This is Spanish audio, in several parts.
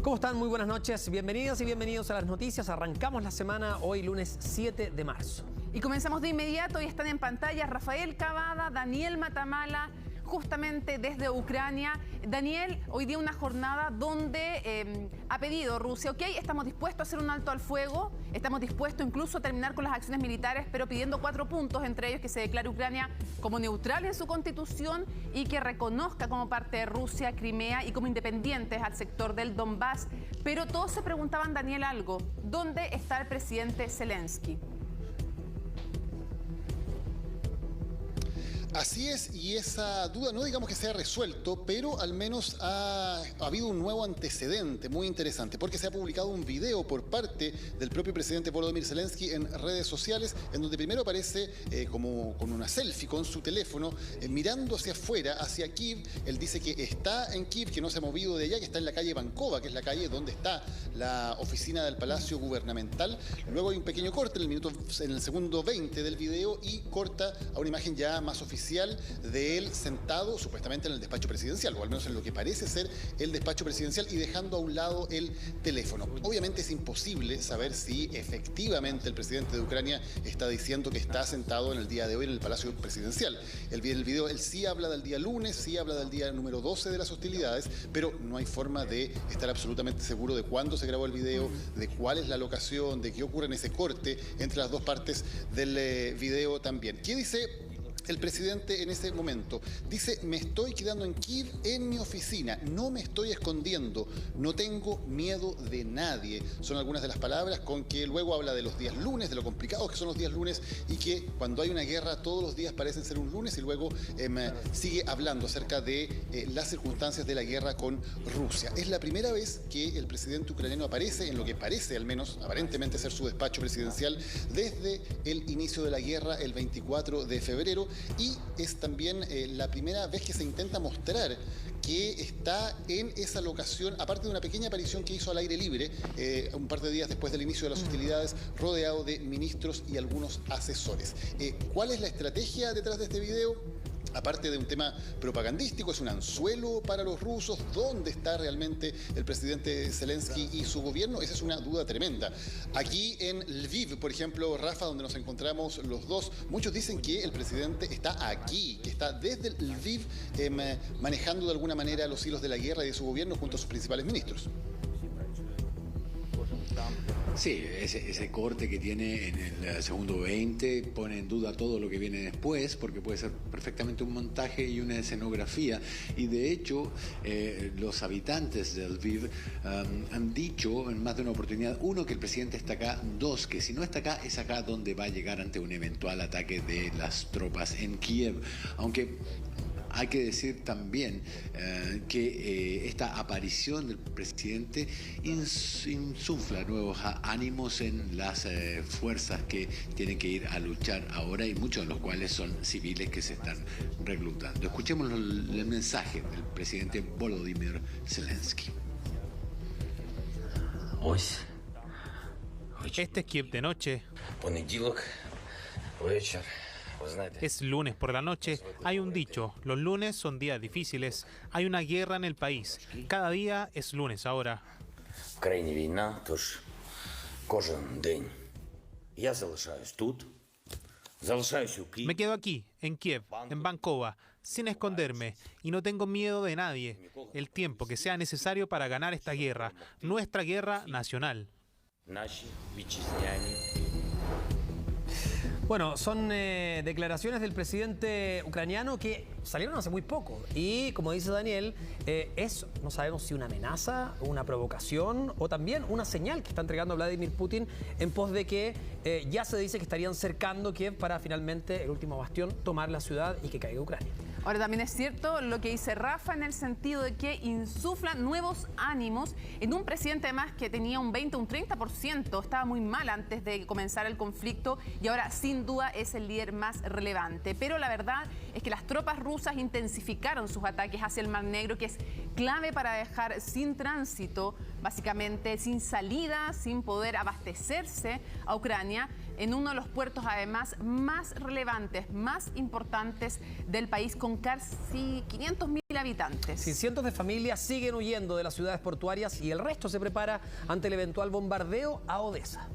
¿Cómo están? Muy buenas noches. Bienvenidas y bienvenidos a las noticias. Arrancamos la semana hoy, lunes 7 de marzo. Y comenzamos de inmediato y están en pantalla Rafael Cavada, Daniel Matamala, justamente desde Ucrania. Daniel, hoy día una jornada donde ha pedido Rusia, ok, estamos dispuestos a hacer un alto al fuego, estamos dispuestos incluso a terminar con las acciones militares, pero pidiendo 4 puntos, entre ellos que se declare Ucrania como neutral en su constitución y que reconozca como parte de Rusia Crimea y como independientes al sector del Donbass. Pero todos se preguntaban, Daniel, algo, ¿dónde está el presidente Zelensky? Así es, y esa duda no digamos que se ha resuelto, pero al menos ha habido un nuevo antecedente muy interesante, porque se ha publicado un video por parte del propio presidente Volodymyr Zelensky en redes sociales, en donde primero aparece como con una selfie con su teléfono, mirando hacia afuera, hacia Kiev. Él dice que está en Kiev, que no se ha movido de allá, que está en la calle Bankova, que es la calle donde está la oficina del Palacio Gubernamental. Luego hay un pequeño corte en el segundo 20 del video y corta a una imagen ya más oficial de él sentado supuestamente en el despacho presidencial, o al menos en lo que parece ser el despacho presidencial, y dejando a un lado el teléfono. Obviamente es imposible saber si efectivamente el presidente de Ucrania está diciendo que está sentado en el día de hoy en el Palacio Presidencial. El video, él sí habla del día lunes, sí habla del día número 12 de las hostilidades, pero no hay forma de estar absolutamente seguro de cuándo se grabó el video, de cuál es la locación, de qué ocurre en ese corte entre las dos partes del video también. ¿Qué dice el presidente en ese momento? Dice: me estoy quedando en Kiev, en mi oficina, no me estoy escondiendo, no tengo miedo de nadie. Son algunas de las palabras con que luego habla de los días lunes, de lo complicados que son los días lunes, y que cuando hay una guerra todos los días parecen ser un lunes, y luego sigue hablando acerca de las circunstancias de la guerra con Rusia. Es la primera vez que el presidente ucraniano aparece en lo que parece, al menos aparentemente, ser su despacho presidencial desde el inicio de la guerra el 24 de febrero. Y es también la primera vez que se intenta mostrar que está en esa locación, aparte de una pequeña aparición que hizo al aire libre un par de días después del inicio de las hostilidades, rodeado de ministros y algunos asesores. ¿Cuál es la estrategia detrás de este video? Aparte de un tema propagandístico, es un anzuelo para los rusos. ¿Dónde está realmente el presidente Zelensky y su gobierno? Esa es una duda tremenda. Aquí en Lviv, por ejemplo, Rafa, donde nos encontramos los dos, muchos dicen que el presidente está aquí, que está desde Lviv manejando de alguna manera los hilos de la guerra y de su gobierno junto a sus principales ministros. Sí, ese corte que tiene en el segundo 20 pone en duda todo lo que viene después, porque puede ser perfectamente un montaje y una escenografía. Y de hecho, los habitantes de Lviv han dicho en más de una oportunidad, uno, que el presidente está acá; dos, que si no está acá, es acá donde va a llegar ante un eventual ataque de las tropas en Kiev. Aunque hay que decir también que esta aparición del presidente insufla nuevos ánimos en las fuerzas que tienen que ir a luchar ahora, y muchos de los cuales son civiles que se están reclutando. Escuchemos el mensaje del presidente Volodymyr Zelensky. Este es Kiev de noche. Es lunes por la noche. Hay un dicho: los lunes son días difíciles. Hay una guerra en el país. Cada día es lunes ahora. Me quedo aquí, en Kiev, en Bankova, sin esconderme, y no tengo miedo de nadie. El tiempo que sea necesario para ganar esta guerra, nuestra guerra nacional. Bueno, son declaraciones del presidente ucraniano que salieron hace muy poco. Y como dice Daniel, no sabemos si una amenaza, una provocación o también una señal que está entregando Vladimir Putin en pos de que ya se dice que estarían cercando Kiev para finalmente, el último bastión, tomar la ciudad y que caiga Ucrania. Ahora, también es cierto lo que dice Rafa, en el sentido de que insuflan nuevos ánimos en un presidente además que tenía un 20, un 30%, estaba muy mal antes de comenzar el conflicto, y ahora sin duda es el líder más relevante. Pero la verdad es que las tropas rusas intensificaron sus ataques hacia el Mar Negro, que es clave para dejar sin tránsito, básicamente sin salida, sin poder abastecerse a Ucrania, en uno de los puertos además más relevantes, más importantes del país, con casi 500.000 habitantes. Sí, cientos de familias siguen huyendo de las ciudades portuarias y el resto se prepara ante el eventual bombardeo a Odesa.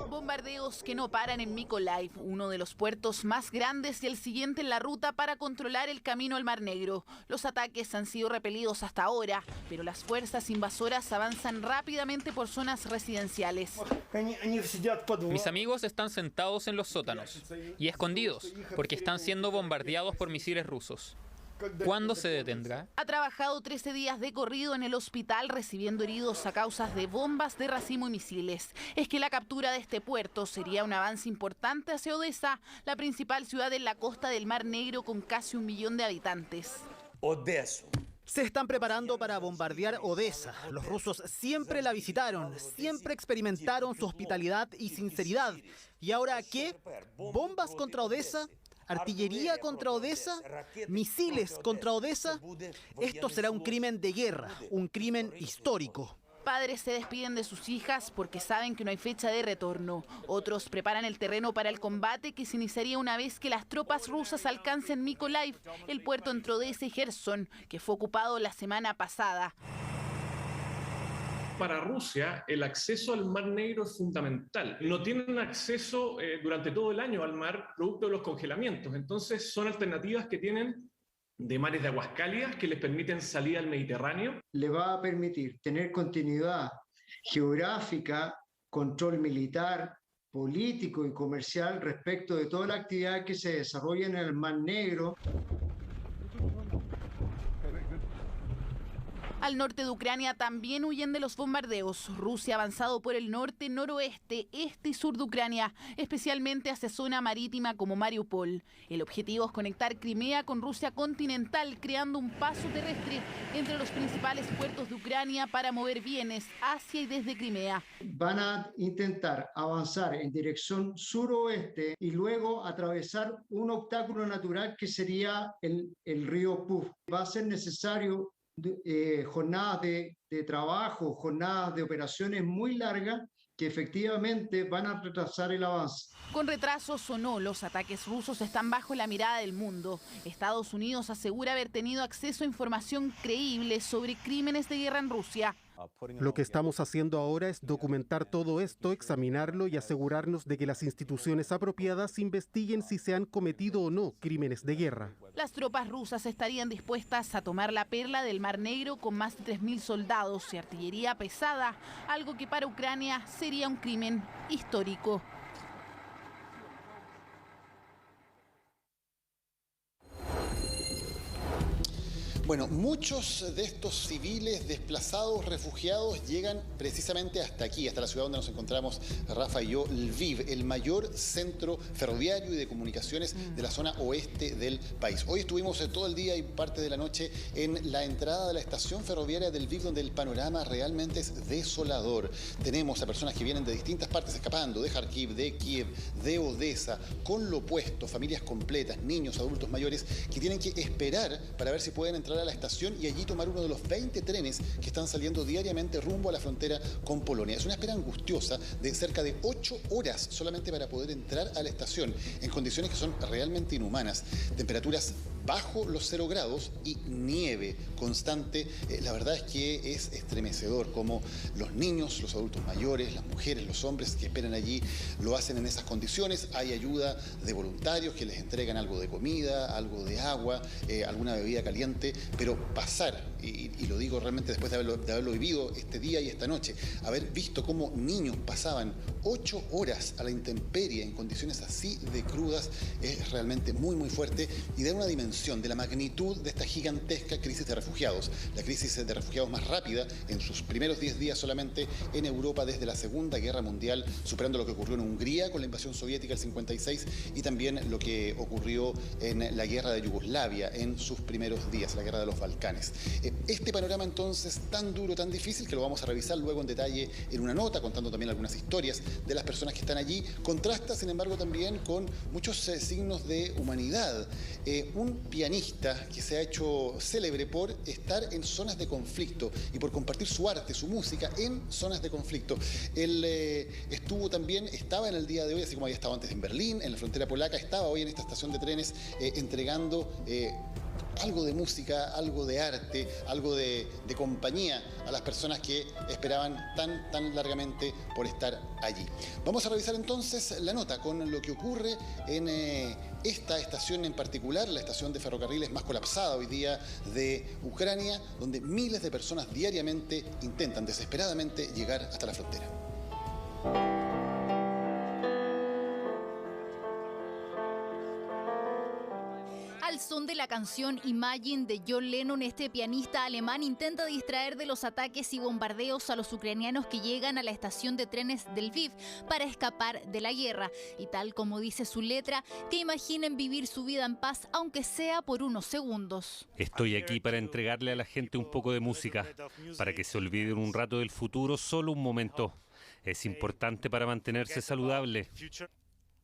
Bombardeos que no paran en Mykolaiv, uno de los puertos más grandes y el siguiente en la ruta para controlar el camino al Mar Negro. Los ataques han sido repelidos hasta ahora, pero las fuerzas invasoras avanzan rápidamente por zonas residenciales. Mis amigos están sentados en los sótanos y escondidos porque están siendo bombardeados por misiles rusos. ¿Cuándo se detendrá? Ha trabajado 13 días de corrido en el hospital recibiendo heridos a causa de bombas de racimo y misiles. Es que la captura de este puerto sería un avance importante hacia Odesa, la principal ciudad en la costa del Mar Negro con casi 1 millón de habitantes. Odessa. Se están preparando para bombardear Odesa. Los rusos siempre la visitaron, siempre experimentaron su hospitalidad y sinceridad. ¿Y ahora qué? ¿Bombas contra Odesa? ¿Artillería contra Odesa? ¿Misiles contra Odesa? Esto será un crimen de guerra, un crimen histórico. Padres se despiden de sus hijas porque saben que no hay fecha de retorno. Otros preparan el terreno para el combate que se iniciaría una vez que las tropas rusas alcancen Mykolaiv, el puerto entre Odesa y Gerson, que fue ocupado la semana pasada. Para Rusia, el acceso al Mar Negro es fundamental. No tienen acceso durante todo el año al mar producto de los congelamientos. Entonces, son alternativas que tienen de mares de aguas cálidas que les permiten salir al Mediterráneo. Le va a permitir tener continuidad geográfica, control militar, político y comercial respecto de toda la actividad que se desarrolla en el Mar Negro. Al norte de Ucrania también huyen de los bombardeos. Rusia ha avanzado por el norte, noroeste, este y sur de Ucrania, especialmente hacia zona marítima como Mariupol. El objetivo es conectar Crimea con Rusia continental, creando un paso terrestre entre los principales puertos de Ucrania para mover bienes hacia y desde Crimea. Van a intentar avanzar en dirección suroeste y luego atravesar un obstáculo natural que sería el río Puf. Va a ser necesario jornadas de trabajo, jornadas de operaciones muy largas que efectivamente van a retrasar el avance. Con retrasos o no, los ataques rusos están bajo la mirada del mundo. Estados Unidos asegura haber tenido acceso a información creíble sobre crímenes de guerra en Rusia. Lo que estamos haciendo ahora es documentar todo esto, examinarlo y asegurarnos de que las instituciones apropiadas investiguen si se han cometido o no crímenes de guerra. Las tropas rusas estarían dispuestas a tomar la perla del Mar Negro con más de 3.000 soldados y artillería pesada, algo que para Ucrania sería un crimen histórico. Bueno, muchos de estos civiles desplazados, refugiados, llegan precisamente hasta aquí, hasta la ciudad donde nos encontramos Rafa y yo, Lviv, el mayor centro ferroviario y de comunicaciones de la zona oeste del país. Hoy estuvimos todo el día y parte de la noche en la entrada de la estación ferroviaria de Lviv, donde el panorama realmente es desolador. Tenemos a personas que vienen de distintas partes escapando, de Kharkiv, de Kiev, de Odesa, con lo opuesto, familias completas, niños, adultos mayores, que tienen que esperar para ver si pueden entrar a la estación y allí tomar uno de los 20 trenes que están saliendo diariamente rumbo a la frontera con Polonia. Es una espera angustiosa de cerca de 8 horas solamente para poder entrar a la estación en condiciones que son realmente inhumanas. Temperaturas bajo los 0 grados y nieve constante. La verdad es que es estremecedor como los niños, los adultos mayores, las mujeres, los hombres que esperan allí lo hacen en esas condiciones. Hay ayuda de voluntarios que les entregan algo de comida, algo de agua, alguna bebida caliente, pero pasar, y lo digo realmente después de haberlo vivido este día y esta noche, haber visto cómo niños pasaban 8 horas a la intemperie en condiciones así de crudas, es realmente muy, muy fuerte y da una dimensión dimensión, de la magnitud de esta gigantesca crisis de refugiados. La crisis de refugiados más rápida en sus primeros 10 días solamente en Europa desde la Segunda Guerra Mundial, superando lo que ocurrió en Hungría con la invasión soviética del 56 y también lo que ocurrió en la guerra de Yugoslavia en sus primeros días, la guerra de los Balcanes. Este panorama entonces tan duro, tan difícil, que lo vamos a revisar luego en detalle en una nota, contando también algunas historias de las personas que están allí, contrasta sin embargo también con muchos signos de humanidad. Un pianista que se ha hecho célebre por estar en zonas de conflicto y por compartir su arte, su música en zonas de conflicto. Él estaba en el día de hoy, así como había estado antes en Berlín, en la frontera polaca, estaba hoy en esta estación de trenes entregando algo de música, algo de arte, algo de compañía a las personas que esperaban tan largamente por estar allí. Vamos a revisar entonces la nota con lo que ocurre en esta estación en particular, la estación de ferrocarriles más colapsada hoy día de Ucrania, donde miles de personas diariamente intentan desesperadamente llegar hasta la frontera. Al son de la canción Imagine de John Lennon, este pianista alemán intenta distraer de los ataques y bombardeos a los ucranianos que llegan a la estación de trenes del Lviv para escapar de la guerra. Y tal como dice su letra, que imaginen vivir su vida en paz, aunque sea por unos segundos. Estoy aquí para entregarle a la gente un poco de música, para que se olviden un rato del futuro, solo un momento. Es importante para mantenerse saludable.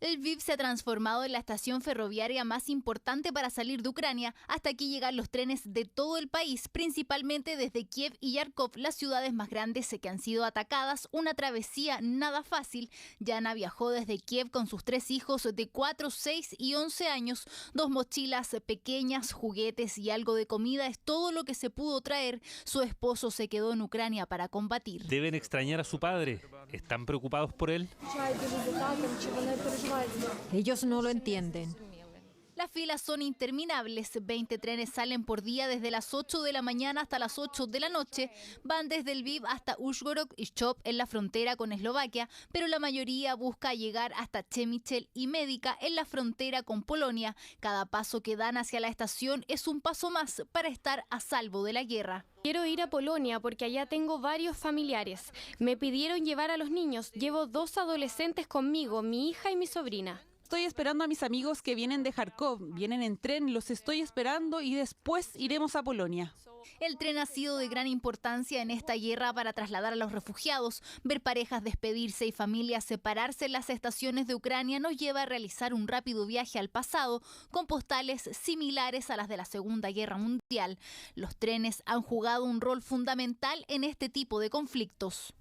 El Lviv se ha transformado en la estación ferroviaria más importante para salir de Ucrania. Hasta aquí llegan los trenes de todo el país, principalmente desde Kiev y Kharkov, las ciudades más grandes que han sido atacadas. Una travesía nada fácil. Yana viajó desde Kiev con sus 3 hijos de 4, 6 y 11 años. 2 mochilas pequeñas, juguetes y algo de comida es todo lo que se pudo traer. Su esposo se quedó en Ucrania para combatir. Deben extrañar a su padre. ¿Están preocupados por él? Ellos no lo entienden. Las filas son interminables. 20 trenes salen por día desde las 8 de la mañana hasta las 8 de la noche. Van desde Lviv hasta Uzhhorod y Chop en la frontera con Eslovaquia, pero la mayoría busca llegar hasta Chemychel y Medica en la frontera con Polonia. Cada paso que dan hacia la estación es un paso más para estar a salvo de la guerra. Quiero ir a Polonia porque allá tengo varios familiares. Me pidieron llevar a los niños. Llevo 2 adolescentes conmigo, mi hija y mi sobrina. Estoy esperando a mis amigos que vienen de Kharkov. Vienen en tren, los estoy esperando y después iremos a Polonia. El tren ha sido de gran importancia en esta guerra para trasladar a los refugiados. Ver parejas despedirse y familias separarse en las estaciones de Ucrania nos lleva a realizar un rápido viaje al pasado con postales similares a las de la Segunda Guerra Mundial. Los trenes han jugado un rol fundamental en este tipo de conflictos.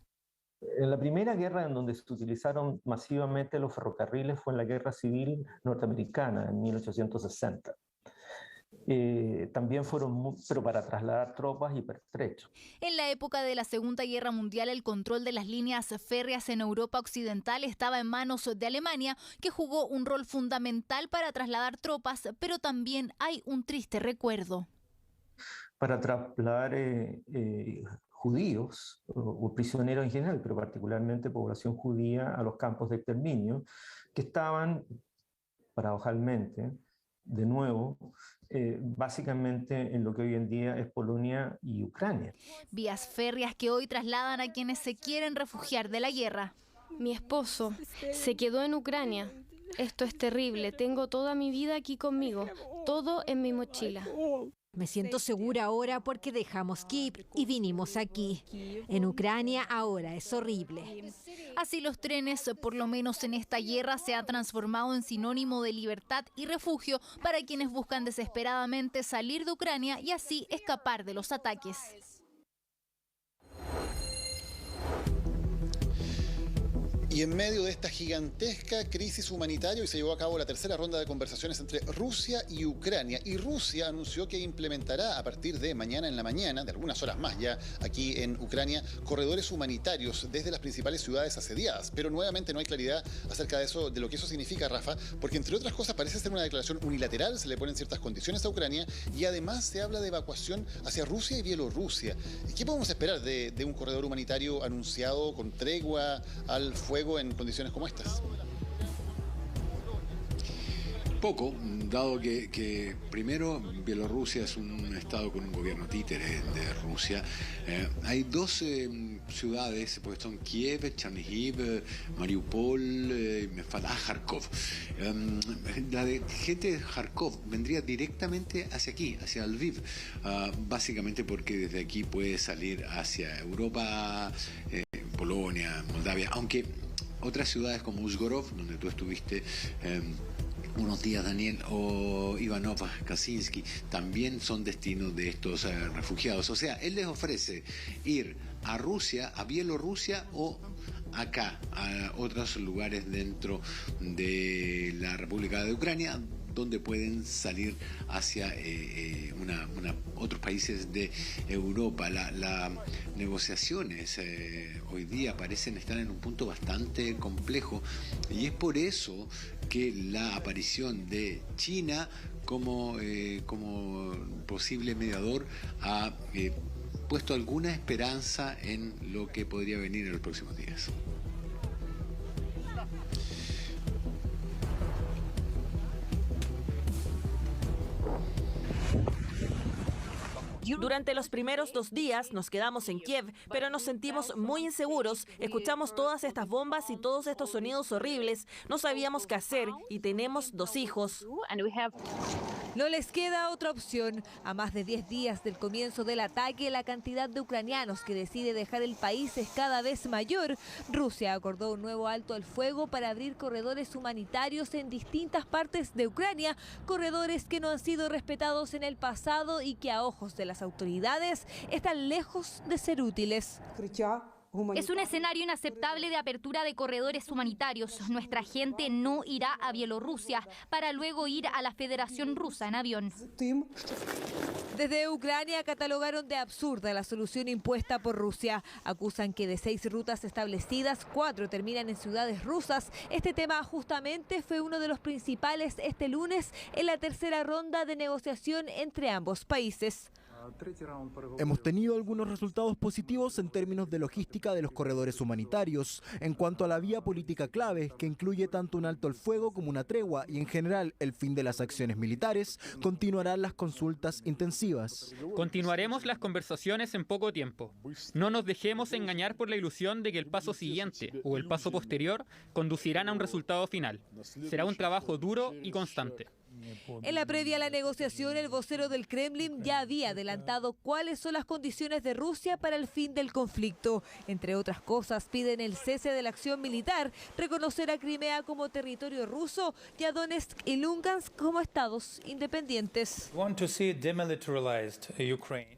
En la primera guerra en donde se utilizaron masivamente los ferrocarriles fue en la Guerra Civil Norteamericana en 1860. También fueron, pero para trasladar tropas y pertrechos. En la época de la Segunda Guerra Mundial, el control de las líneas férreas en Europa Occidental estaba en manos de Alemania, que jugó un rol fundamental para trasladar tropas, pero también hay un triste recuerdo. Para trasladar judíos o prisioneros en general, pero particularmente población judía, a los campos de exterminio, que estaban, paradojalmente, de nuevo, básicamente en lo que hoy en día es Polonia y Ucrania. Vías férreas que hoy trasladan a quienes se quieren refugiar de la guerra. Mi esposo se quedó en Ucrania. Esto es terrible. Tengo toda mi vida aquí conmigo, todo en mi mochila. Me siento segura ahora porque dejamos Kiev y vinimos aquí. En Ucrania ahora es horrible. Así los trenes, por lo menos en esta guerra, se han transformado en sinónimo de libertad y refugio para quienes buscan desesperadamente salir de Ucrania y así escapar de los ataques. Y en medio de esta gigantesca crisis humanitaria, hoy se llevó a cabo la tercera ronda de conversaciones entre Rusia y Ucrania. Y Rusia anunció que implementará a partir de mañana en la mañana, de algunas horas más ya aquí en Ucrania, corredores humanitarios desde las principales ciudades asediadas. Pero nuevamente no hay claridad acerca de eso, de lo que eso significa, Rafa, porque entre otras cosas parece ser una declaración unilateral, se le ponen ciertas condiciones a Ucrania y además se habla de evacuación hacia Rusia y Bielorrusia. ¿Qué podemos esperar de un corredor humanitario anunciado con tregua al fuego en condiciones como estas? Poco, dado que primero Bielorrusia es un estado con un gobierno títere de Rusia. Hay dos ciudades, pues son Kiev, Chernihiv, Mariupol, me falta Kharkov. La de gente de Kharkov vendría directamente hacia aquí, hacia Lviv, básicamente porque desde aquí puede salir hacia Europa, Polonia, Moldavia, aunque otras ciudades como Uzhgorod, donde tú estuviste unos días, Daniel, o Ivanov-Kaczynski, también son destinos de estos refugiados. O sea, él les ofrece ir a Rusia, a Bielorrusia o acá, a otros lugares dentro de la República de Ucrania, donde pueden salir hacia otros países de Europa. Las negociaciones hoy día parecen estar en un punto bastante complejo, y es por eso que la aparición de China como posible mediador ha puesto alguna esperanza en lo que podría venir en los próximos días. Durante los primeros 2 días nos quedamos en Kiev, pero nos sentimos muy inseguros. Escuchamos todas estas bombas y todos estos sonidos horribles. No sabíamos qué hacer y tenemos 2 hijos. No les queda otra opción. A más de 10 días del comienzo del ataque, la cantidad de ucranianos que decide dejar el país es cada vez mayor. Rusia acordó un nuevo alto al fuego para abrir corredores humanitarios en distintas partes de Ucrania, corredores que no han sido respetados en el pasado y que a ojos de las autoridades están lejos de ser útiles. Es un escenario inaceptable de apertura de corredores humanitarios. Nuestra gente no irá a Bielorrusia para luego ir a la Federación Rusa en avión. Desde Ucrania catalogaron de absurda la solución impuesta por Rusia. Acusan que de 6 rutas establecidas, 4 terminan en ciudades rusas. Este tema justamente fue uno de los principales este lunes en la tercera ronda de negociación entre ambos países. Hemos tenido algunos resultados positivos en términos de logística de los corredores humanitarios. En cuanto a la vía política clave, que incluye tanto un alto al fuego como una tregua y en general el fin de las acciones militares, continuarán las consultas intensivas. Continuaremos las conversaciones en poco tiempo. No nos dejemos engañar por la ilusión de que el paso siguiente o el paso posterior conducirán a un resultado final. Será un trabajo duro y constante. En la previa a la negociación, el vocero del Kremlin ya había adelantado cuáles son las condiciones de Rusia para el fin del conflicto. Entre otras cosas, piden el cese de la acción militar, reconocer a Crimea como territorio ruso y a Donetsk y Lugansk como estados independientes.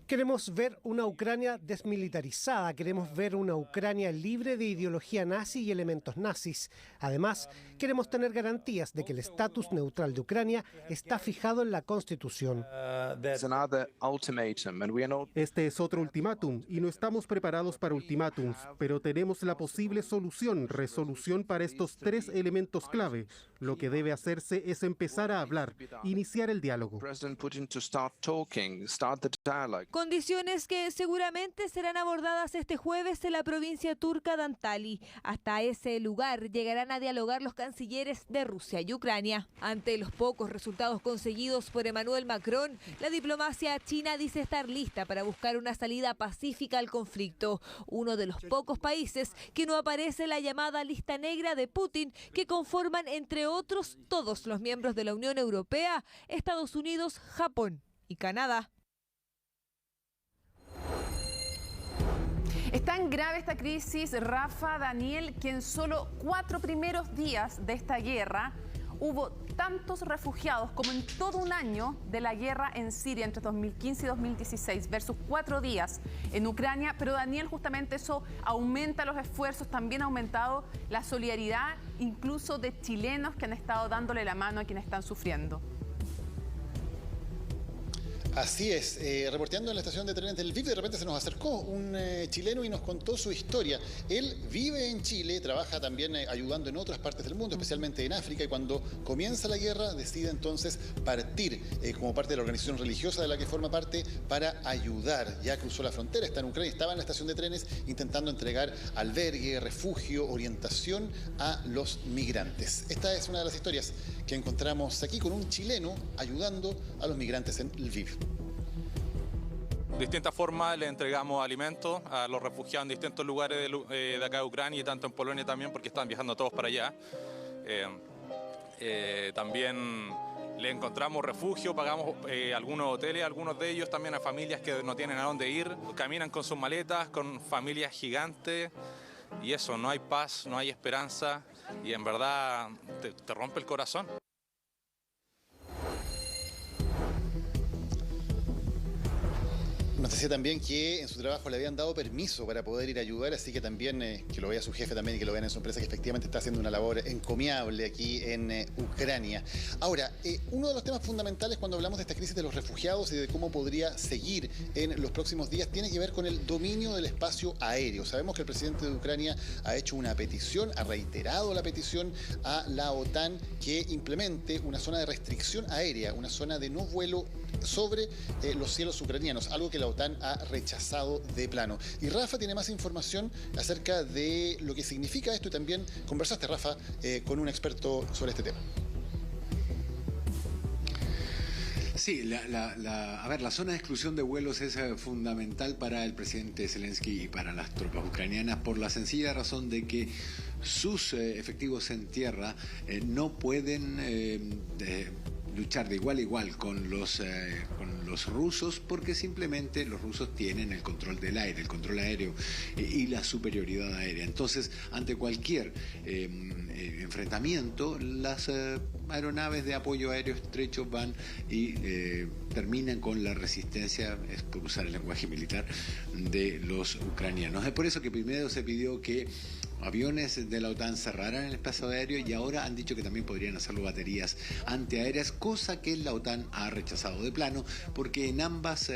Queremos ver una Ucrania desmilitarizada, queremos ver una Ucrania libre de ideología nazi y elementos nazis. Además, queremos tener garantías de que el estatus neutral de Ucrania está fijado en la Constitución. Este es otro ultimátum y no estamos preparados para ultimátums, pero tenemos la posible resolución para estos 3 elementos clave. Lo que debe hacerse es empezar a hablar, iniciar el diálogo. Condiciones que seguramente serán abordadas este jueves en la provincia turca de Antalya. Hasta ese lugar llegarán a dialogar los cancilleres de Rusia y Ucrania. Ante los pocos resultados conseguidos por Emmanuel Macron, la diplomacia china dice estar lista para buscar una salida pacífica al conflicto. Uno de los pocos países que no aparece en la llamada lista negra de Putin, que conforman entre otros todos los miembros de la Unión Europea, Estados Unidos, Japón y Canadá. Es tan grave esta crisis, Rafa, Daniel, que en solo 4 primeros días de esta guerra hubo tantos refugiados como en todo un año de la guerra en Siria entre 2015 y 2016 versus 4 días en Ucrania. Pero Daniel, justamente eso aumenta los esfuerzos, también ha aumentado la solidaridad incluso de chilenos que han estado dándole la mano a quienes están sufriendo. Así es, reporteando en la estación de trenes del Lviv, de repente se nos acercó un chileno y nos contó su historia. Él vive en Chile, trabaja también ayudando en otras partes del mundo, especialmente en África, y cuando comienza la guerra decide entonces partir como parte de la organización religiosa de la que forma parte para ayudar. Ya cruzó la frontera, está en Ucrania, estaba en la estación de trenes intentando entregar albergue, refugio, orientación a los migrantes. Esta es una de las historias que encontramos aquí con un chileno ayudando a los migrantes en Lviv. De distintas formas le entregamos alimentos a los refugiados en distintos lugares de acá de Ucrania y tanto en Polonia también, porque están viajando todos para allá. También le encontramos refugio, pagamos algunos hoteles, algunos de ellos también a familias que no tienen a dónde ir. Caminan con sus maletas, con familias gigantes, y eso, no hay paz, no hay esperanza, y en verdad te rompe el corazón. Nos decía también que en su trabajo le habían dado permiso para poder ir a ayudar, así que también que lo vea su jefe también y que lo vean en su empresa, que efectivamente está haciendo una labor encomiable aquí en Ucrania. Ahora, uno de los temas fundamentales cuando hablamos de esta crisis de los refugiados y de cómo podría seguir en los próximos días tiene que ver con el dominio del espacio aéreo. Sabemos que el presidente de Ucrania ha hecho una petición, ha reiterado la petición a la OTAN que implemente una zona de restricción aérea, una zona de no vuelo sobre los cielos ucranianos, algo que la OTAN ha rechazado de plano. Y Rafa tiene más información acerca de lo que significa esto y también conversaste, Rafa, con un experto sobre este tema. Sí, la zona de exclusión de vuelos es fundamental para el presidente Zelensky y para las tropas ucranianas por la sencilla razón de que sus efectivos en tierra no pueden luchar de igual a igual con los rusos, porque simplemente los rusos tienen el control del aire, el control aéreo y la superioridad aérea. Entonces, ante cualquier enfrentamiento, las aeronaves de apoyo aéreo estrecho van y terminan con la resistencia, es por usar el lenguaje militar, de los ucranianos. Es por eso que primero se pidió que aviones de la OTAN cerraran el espacio aéreo y ahora han dicho que también podrían hacerlo baterías antiaéreas, cosa que la OTAN ha rechazado de plano, porque en ambas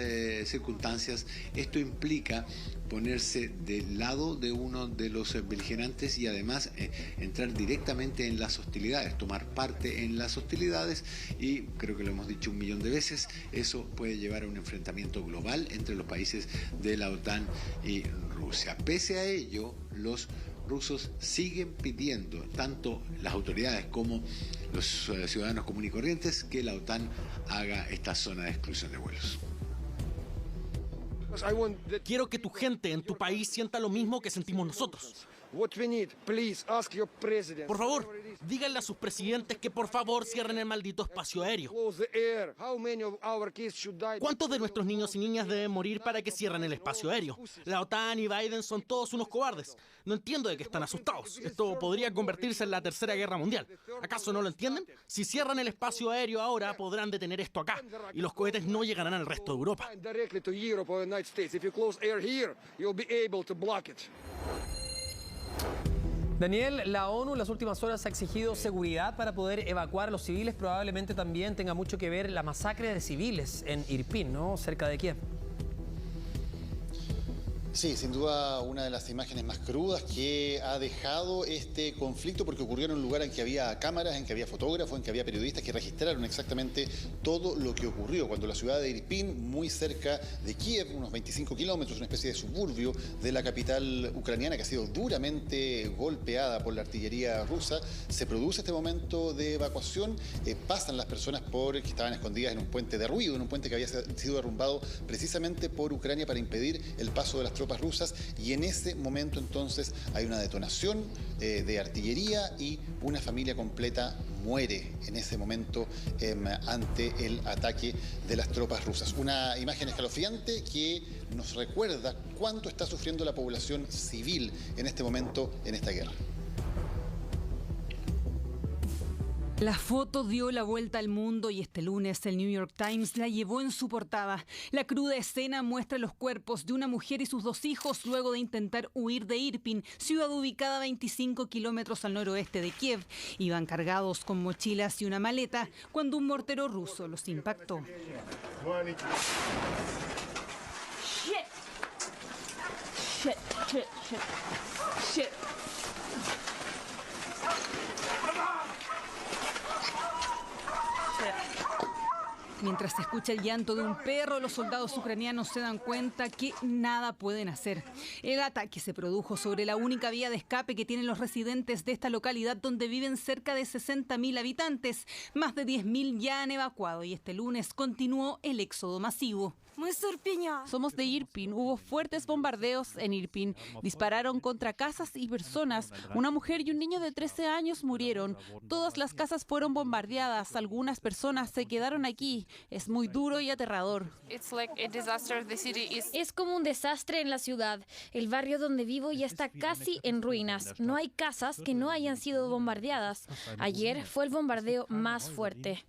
circunstancias esto implica ponerse del lado de uno de los beligerantes y además entrar directamente en las hostilidades, tomar parte en las hostilidades, y creo que lo hemos dicho 1.000.000 de veces, eso puede llevar a un enfrentamiento global entre los países de la OTAN y Rusia. Pese a ello, los rusos siguen pidiendo, tanto las autoridades como los ciudadanos comunes y corrientes, que la OTAN haga esta zona de exclusión de vuelos. Quiero que tu gente en tu país sienta lo mismo que sentimos nosotros. Por favor, díganle a sus presidentes que por favor cierren el maldito espacio aéreo. ¿Cuántos de nuestros niños y niñas deben morir para que cierren el espacio aéreo? La OTAN y Biden son todos unos cobardes. No entiendo de qué están asustados. Esto podría convertirse en la Tercera Guerra Mundial. ¿Acaso no lo entienden? Si cierran el espacio aéreo ahora, podrán detener esto acá y los cohetes no llegarán al resto de Europa. Daniel, la ONU en las últimas horas ha exigido seguridad para poder evacuar a los civiles. Probablemente también tenga mucho que ver la masacre de civiles en Irpin, ¿no? Cerca de Kiev. Sí, sin duda una de las imágenes más crudas que ha dejado este conflicto, porque ocurrió en un lugar en que había cámaras, en que había fotógrafos, en que había periodistas que registraron exactamente todo lo que ocurrió. Cuando la ciudad de Irpin, muy cerca de Kiev, unos 25 kilómetros, una especie de suburbio de la capital ucraniana que ha sido duramente golpeada por la artillería rusa, se produce este momento de evacuación, pasan las personas que estaban escondidas en un puente derruido, en un puente que había sido derrumbado precisamente por Ucrania para impedir el paso de las tropas rusas, y en ese momento entonces hay una detonación de artillería y una familia completa muere en ese momento ante el ataque de las tropas rusas. Una imagen escalofriante que nos recuerda cuánto está sufriendo la población civil en este momento en esta guerra. La foto dio la vuelta al mundo y este lunes el New York Times la llevó en su portada. La cruda escena muestra los cuerpos de una mujer y sus 2 hijos luego de intentar huir de Irpin, ciudad ubicada a 25 kilómetros al noroeste de Kiev. Iban cargados con mochilas y una maleta cuando un mortero ruso los impactó. Shit. Shit, shit, shit, shit. Mientras se escucha el llanto de un perro, los soldados ucranianos se dan cuenta que nada pueden hacer. El ataque se produjo sobre la única vía de escape que tienen los residentes de esta localidad, donde viven cerca de 60.000 habitantes. Más de 10.000 ya han evacuado y este lunes continuó el éxodo masivo. Somos de Irpin. Hubo fuertes bombardeos en Irpin. Dispararon contra casas y personas. Una mujer y un niño de 13 años murieron. Todas las casas fueron bombardeadas. Algunas personas se quedaron aquí. Es muy duro y aterrador. Es como un desastre en la ciudad. El barrio donde vivo ya está casi en ruinas. No hay casas que no hayan sido bombardeadas. Ayer fue el bombardeo más fuerte.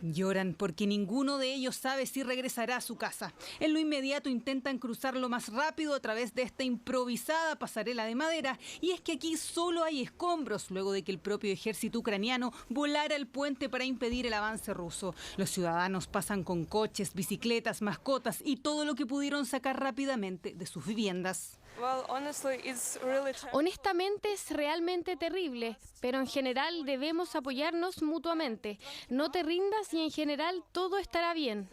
Lloran porque ninguno de ellos sabe si regresará a su casa. En lo inmediato intentan cruzar lo más rápido a través de esta improvisada pasarela de madera. Y es que aquí solo hay escombros luego de que el propio ejército ucraniano volara el puente para impedir el avance ruso. Los ciudadanos pasan con coches, bicicletas, mascotas y todo lo que pudieron sacar rápidamente de sus viviendas. Honestamente es realmente terrible, pero en general debemos apoyarnos mutuamente. No te rindas y en general todo estará bien.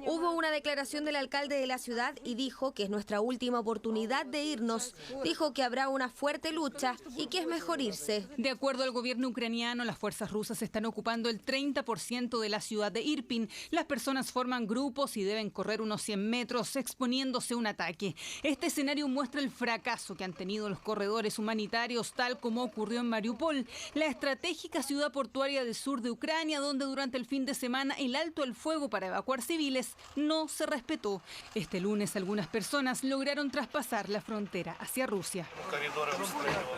Hubo una declaración del alcalde de la ciudad y dijo que es nuestra última oportunidad de irnos. Dijo que habrá una fuerte lucha y que es mejor irse. De acuerdo al gobierno ucraniano, las fuerzas rusas están ocupando el 30% de la ciudad de Irpin. Las personas forman grupos y deben correr unos 100 metros exponiéndose a un ataque. Este escenario muestra el fracaso que han tenido los corredores humanitarios, tal como ocurrió en Mariupol, la estratégica ciudad portuaria del sur de Ucrania, donde durante el fin de semana el alto al fuego para evacuar civiles no se respetó. Este lunes algunas personas lograron traspasar la frontera hacia Rusia.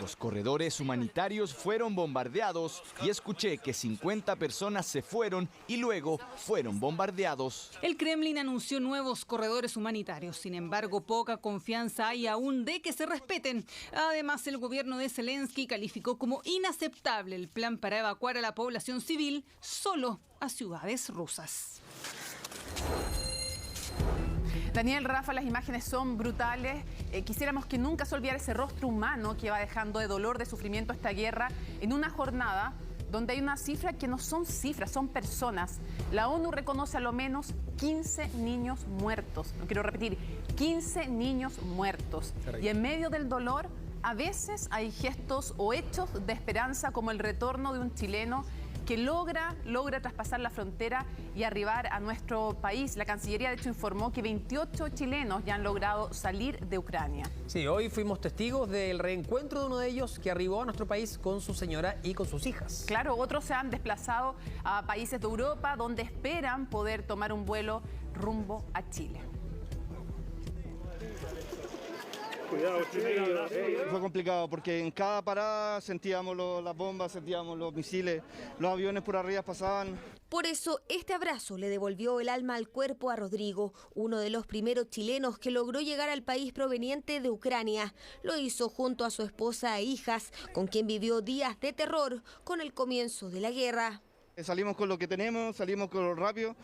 Los corredores humanitarios fueron bombardeados y escuché que 50 personas se fueron y luego fueron bombardeados. El Kremlin anunció nuevos corredores humanitarios. Sin embargo, poca confianza hay aún de que se respeten. Además, el gobierno de Zelensky calificó como inaceptable el plan para evacuar a la población civil solo a ciudades rusas. Daniel, Rafa, las imágenes son brutales. Quisiéramos que nunca se olvidara ese rostro humano que va dejando de dolor, de sufrimiento esta guerra en una jornada donde hay una cifra que no son cifras, son personas. La ONU reconoce a lo menos 15 niños muertos. No quiero repetir, 15 niños muertos. Y en medio del dolor, a veces hay gestos o hechos de esperanza, como el retorno de un chileno que logra traspasar la frontera y arribar a nuestro país. La Cancillería, de hecho, informó que 28 chilenos ya han logrado salir de Ucrania. Sí, hoy fuimos testigos del reencuentro de uno de ellos que arribó a nuestro país con su señora y con sus hijas. Claro, otros se han desplazado a países de Europa donde esperan poder tomar un vuelo rumbo a Chile. Fue complicado porque en cada parada sentíamos las bombas, sentíamos los misiles, los aviones por arriba pasaban. Por eso, este abrazo le devolvió el alma al cuerpo a Rodrigo, uno de los primeros chilenos que logró llegar al país proveniente de Ucrania. Lo hizo junto a su esposa e hijas, con quien vivió días de terror con el comienzo de la guerra. Salimos con lo que tenemos, salimos con lo rápido.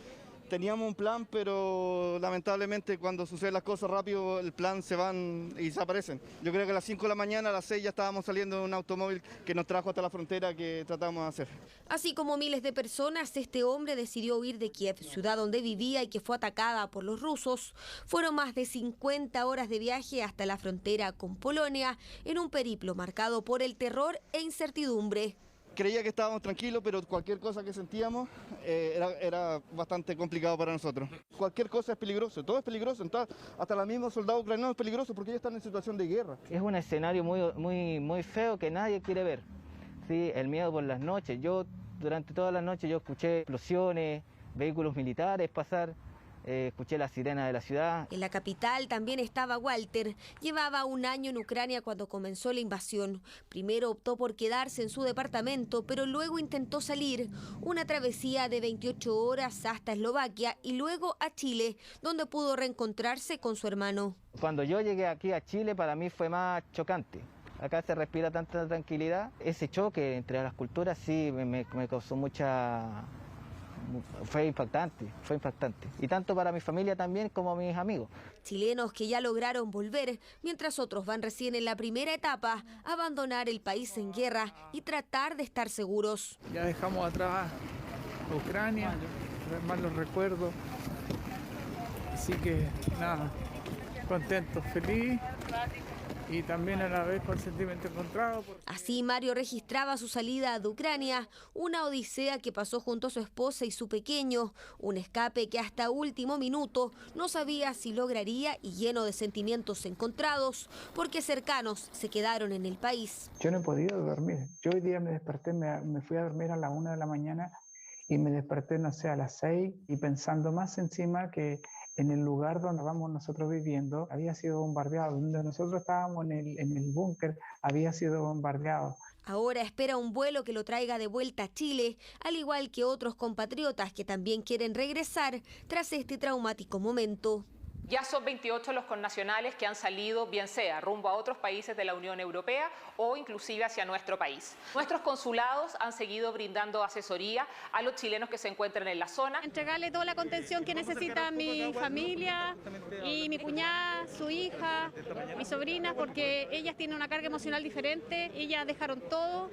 Teníamos un plan, pero lamentablemente cuando suceden las cosas rápido, el plan se van y desaparecen. Yo creo que a las 5 de la mañana, a las 6 ya estábamos saliendo de un automóvil que nos trajo hasta la frontera que tratamos de hacer. Así como miles de personas, este hombre decidió huir de Kiev, ciudad donde vivía y que fue atacada por los rusos. Fueron más de 50 horas de viaje hasta la frontera con Polonia, en un periplo marcado por el terror e incertidumbre. Creía que estábamos tranquilos, pero cualquier cosa que sentíamos era bastante complicado para nosotros. Cualquier cosa es peligroso, todo es peligroso, hasta los mismos soldados ucranianos es peligroso porque ellos están en situación de guerra. Es un escenario muy feo que nadie quiere ver. Sí, el miedo por las noches. Durante todas las noches yo escuché explosiones, vehículos militares pasar. Escuché la sirena de la ciudad. En la capital también estaba Walter. Llevaba un año en Ucrania cuando comenzó la invasión. Primero optó por quedarse en su departamento, pero luego intentó salir. Una travesía de 28 horas hasta Eslovaquia y luego a Chile, donde pudo reencontrarse con su hermano. Cuando yo llegué aquí a Chile, para mí fue más chocante. Acá se respira tanta tranquilidad. Ese choque entre las culturas sí me causó mucha... Fue impactante. Y tanto para mi familia también como mis amigos. Chilenos que ya lograron volver, mientras otros van recién en la primera etapa, abandonar el país en guerra y tratar de estar seguros. Ya dejamos atrás Ucrania, malos recuerdos. Así que nada, contento, feliz. Y también a la vez con sentimiento encontrado. Así Mario registraba su salida de Ucrania, una odisea que pasó junto a su esposa y su pequeño, un escape que hasta último minuto no sabía si lograría y lleno de sentimientos encontrados, porque cercanos se quedaron en el país. Yo no he podido dormir. Yo hoy día me desperté, me fui a dormir a las 1 de la mañana y me desperté, no sé, a las 6 y pensando más encima que en el lugar donde vamos nosotros viviendo había sido bombardeado, donde nosotros estábamos en el búnker había sido bombardeado. Ahora espera un vuelo que lo traiga de vuelta a Chile, al igual que otros compatriotas que también quieren regresar tras este traumático momento. Ya son 28 los connacionales que han salido, bien sea rumbo a otros países de la Unión Europea o inclusive hacia nuestro país. Nuestros consulados han seguido brindando asesoría a los chilenos que se encuentran en la zona. Entregarle toda la contención que necesita mi familia y mi cuñada, su hija, mis sobrinas, porque ellas tienen una carga emocional diferente, ellas dejaron todo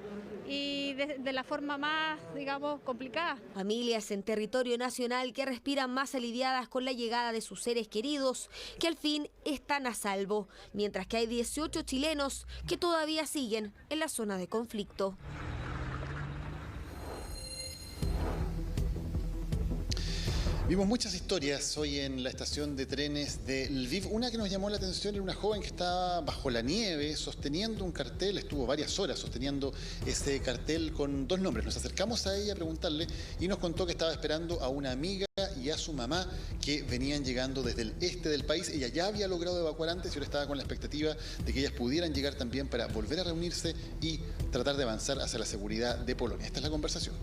y de la forma más, digamos, complicada. Familias en territorio nacional que respiran más aliviadas con la llegada de sus seres queridos, que al fin están a salvo, mientras que hay 18 chilenos que todavía siguen en la zona de conflicto. Vimos muchas historias hoy en la estación de trenes de Lviv. Una que nos llamó la atención era una joven que estaba bajo la nieve sosteniendo un cartel, estuvo varias horas sosteniendo ese cartel con 2 nombres. Nos acercamos a ella a preguntarle y nos contó que estaba esperando a una amiga y a su mamá que venían llegando desde el este del país. Ella ya había logrado evacuar antes y ahora estaba con la expectativa de que ellas pudieran llegar también para volver a reunirse y tratar de avanzar hacia la seguridad de Polonia. Esta es la conversación.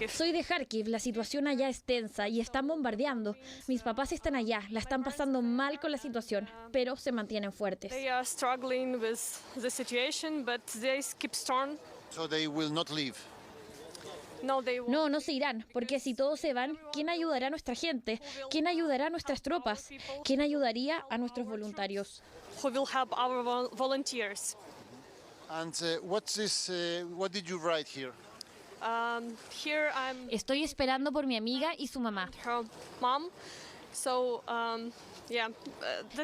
Soy de Kharkiv, la situación allá es tensa y están bombardeando. Mis papás están allá, la están pasando mal con la situación, pero se mantienen fuertes. So they will not leave. No, no se irán, porque si todos se van, ¿quién ayudará a nuestra gente? ¿Quién ayudará a nuestras tropas? ¿Quién ayudaría a nuestros voluntarios? And what did you write here? Estoy esperando por mi amiga y su mamá.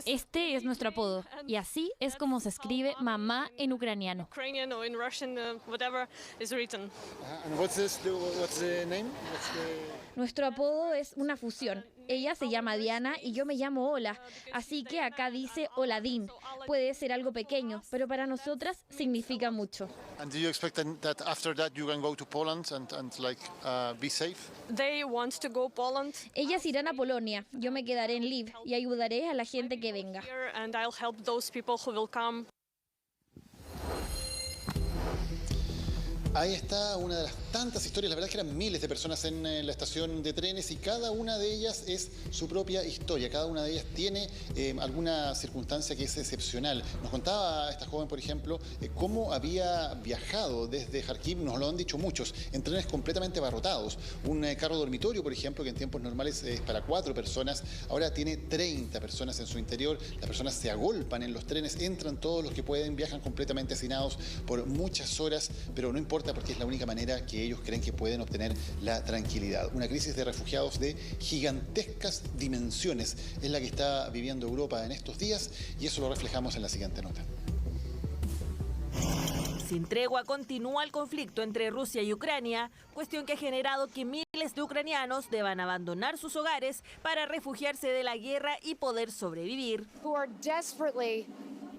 Este es nuestro apodo, y así es como se escribe mamá en ucraniano. Nuestro apodo es una fusión. Ella se llama Diana y yo me llamo Ola, así que acá dice Oladín. Puede ser algo pequeño, pero para nosotras significa mucho. And do you expect that after that you can go to Poland and be safe? Ellas irán a Polonia, yo me quedaré en Lviv y ayudaré a la gente que venga. Ahí está una de las tantas historias, la verdad es que eran miles de personas en la estación de trenes y cada una de ellas es su propia historia, cada una de ellas tiene alguna circunstancia que es excepcional. Nos contaba esta joven, por ejemplo, cómo había viajado desde Kharkiv, nos lo han dicho muchos, en trenes completamente abarrotados. Un carro dormitorio, por ejemplo, que en tiempos normales es para 4 personas, ahora tiene 30 personas en su interior. Las personas se agolpan en los trenes, entran todos los que pueden, viajan completamente hacinados por muchas horas, pero no importa porque es la única manera que ellos creen que pueden obtener la tranquilidad. Una crisis de refugiados de gigantescas dimensiones es la que está viviendo Europa en estos días y eso lo reflejamos en la siguiente nota. Sin tregua continúa el conflicto entre Rusia y Ucrania, cuestión que ha generado que miles de ucranianos deban abandonar sus hogares para refugiarse de la guerra y poder sobrevivir.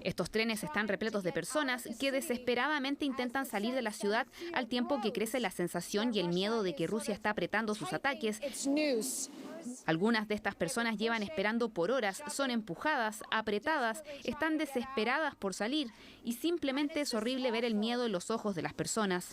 Estos trenes están repletos de personas que desesperadamente intentan salir de la ciudad al tiempo que crece la sensación y el miedo de que Rusia está apretando sus ataques Algunas de estas personas llevan esperando por horas, son empujadas, apretadas, están desesperadas por salir y simplemente es horrible ver el miedo en los ojos de las personas.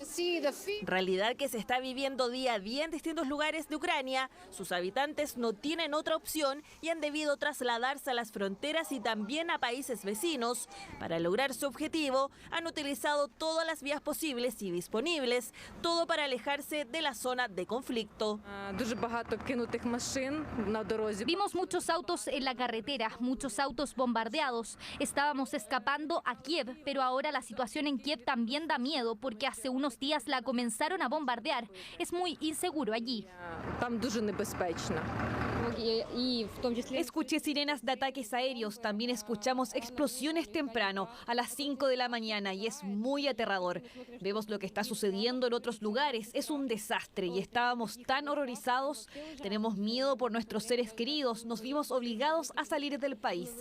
Realidad que se está viviendo día a día en distintos lugares de Ucrania. Sus habitantes no tienen otra opción y han debido trasladarse a las fronteras y también a países vecinos. Para lograr su objetivo, han utilizado todas las vías posibles y disponibles, todo para alejarse de la zona de conflicto. Vimos muchos autos en la carretera, muchos autos bombardeados. Estábamos escapando a Kiev, pero ahora la situación en Kiev también da miedo porque hace unos días la comenzaron a bombardear. Es muy inseguro allí. Escuché sirenas de ataques aéreos, también escuchamos explosiones temprano, a las 5 de la mañana, y es muy aterrador. Vemos lo que está sucediendo en otros lugares, es un desastre y estábamos tan horrorizados. Tenemos miedo por nuestros seres queridos, nos vimos obligados a salir del país.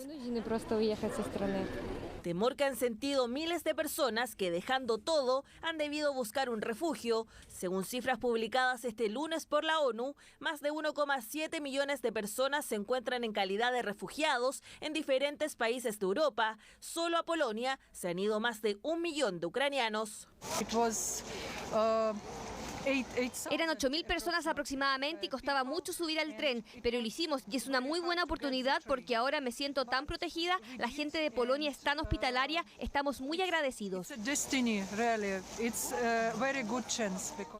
Temor que han sentido miles de personas que, dejando todo, han debido buscar un refugio. Según cifras publicadas este lunes por la ONU, más de 1,7 millones de personas se encuentran en calidad de refugiados en diferentes países de Europa. Solo a Polonia se han ido más de 1 millón de ucranianos. Eran 8.000 personas aproximadamente y costaba mucho subir al tren, pero lo hicimos y es una muy buena oportunidad porque ahora me siento tan protegida, la gente de Polonia es tan hospitalaria, estamos muy agradecidos.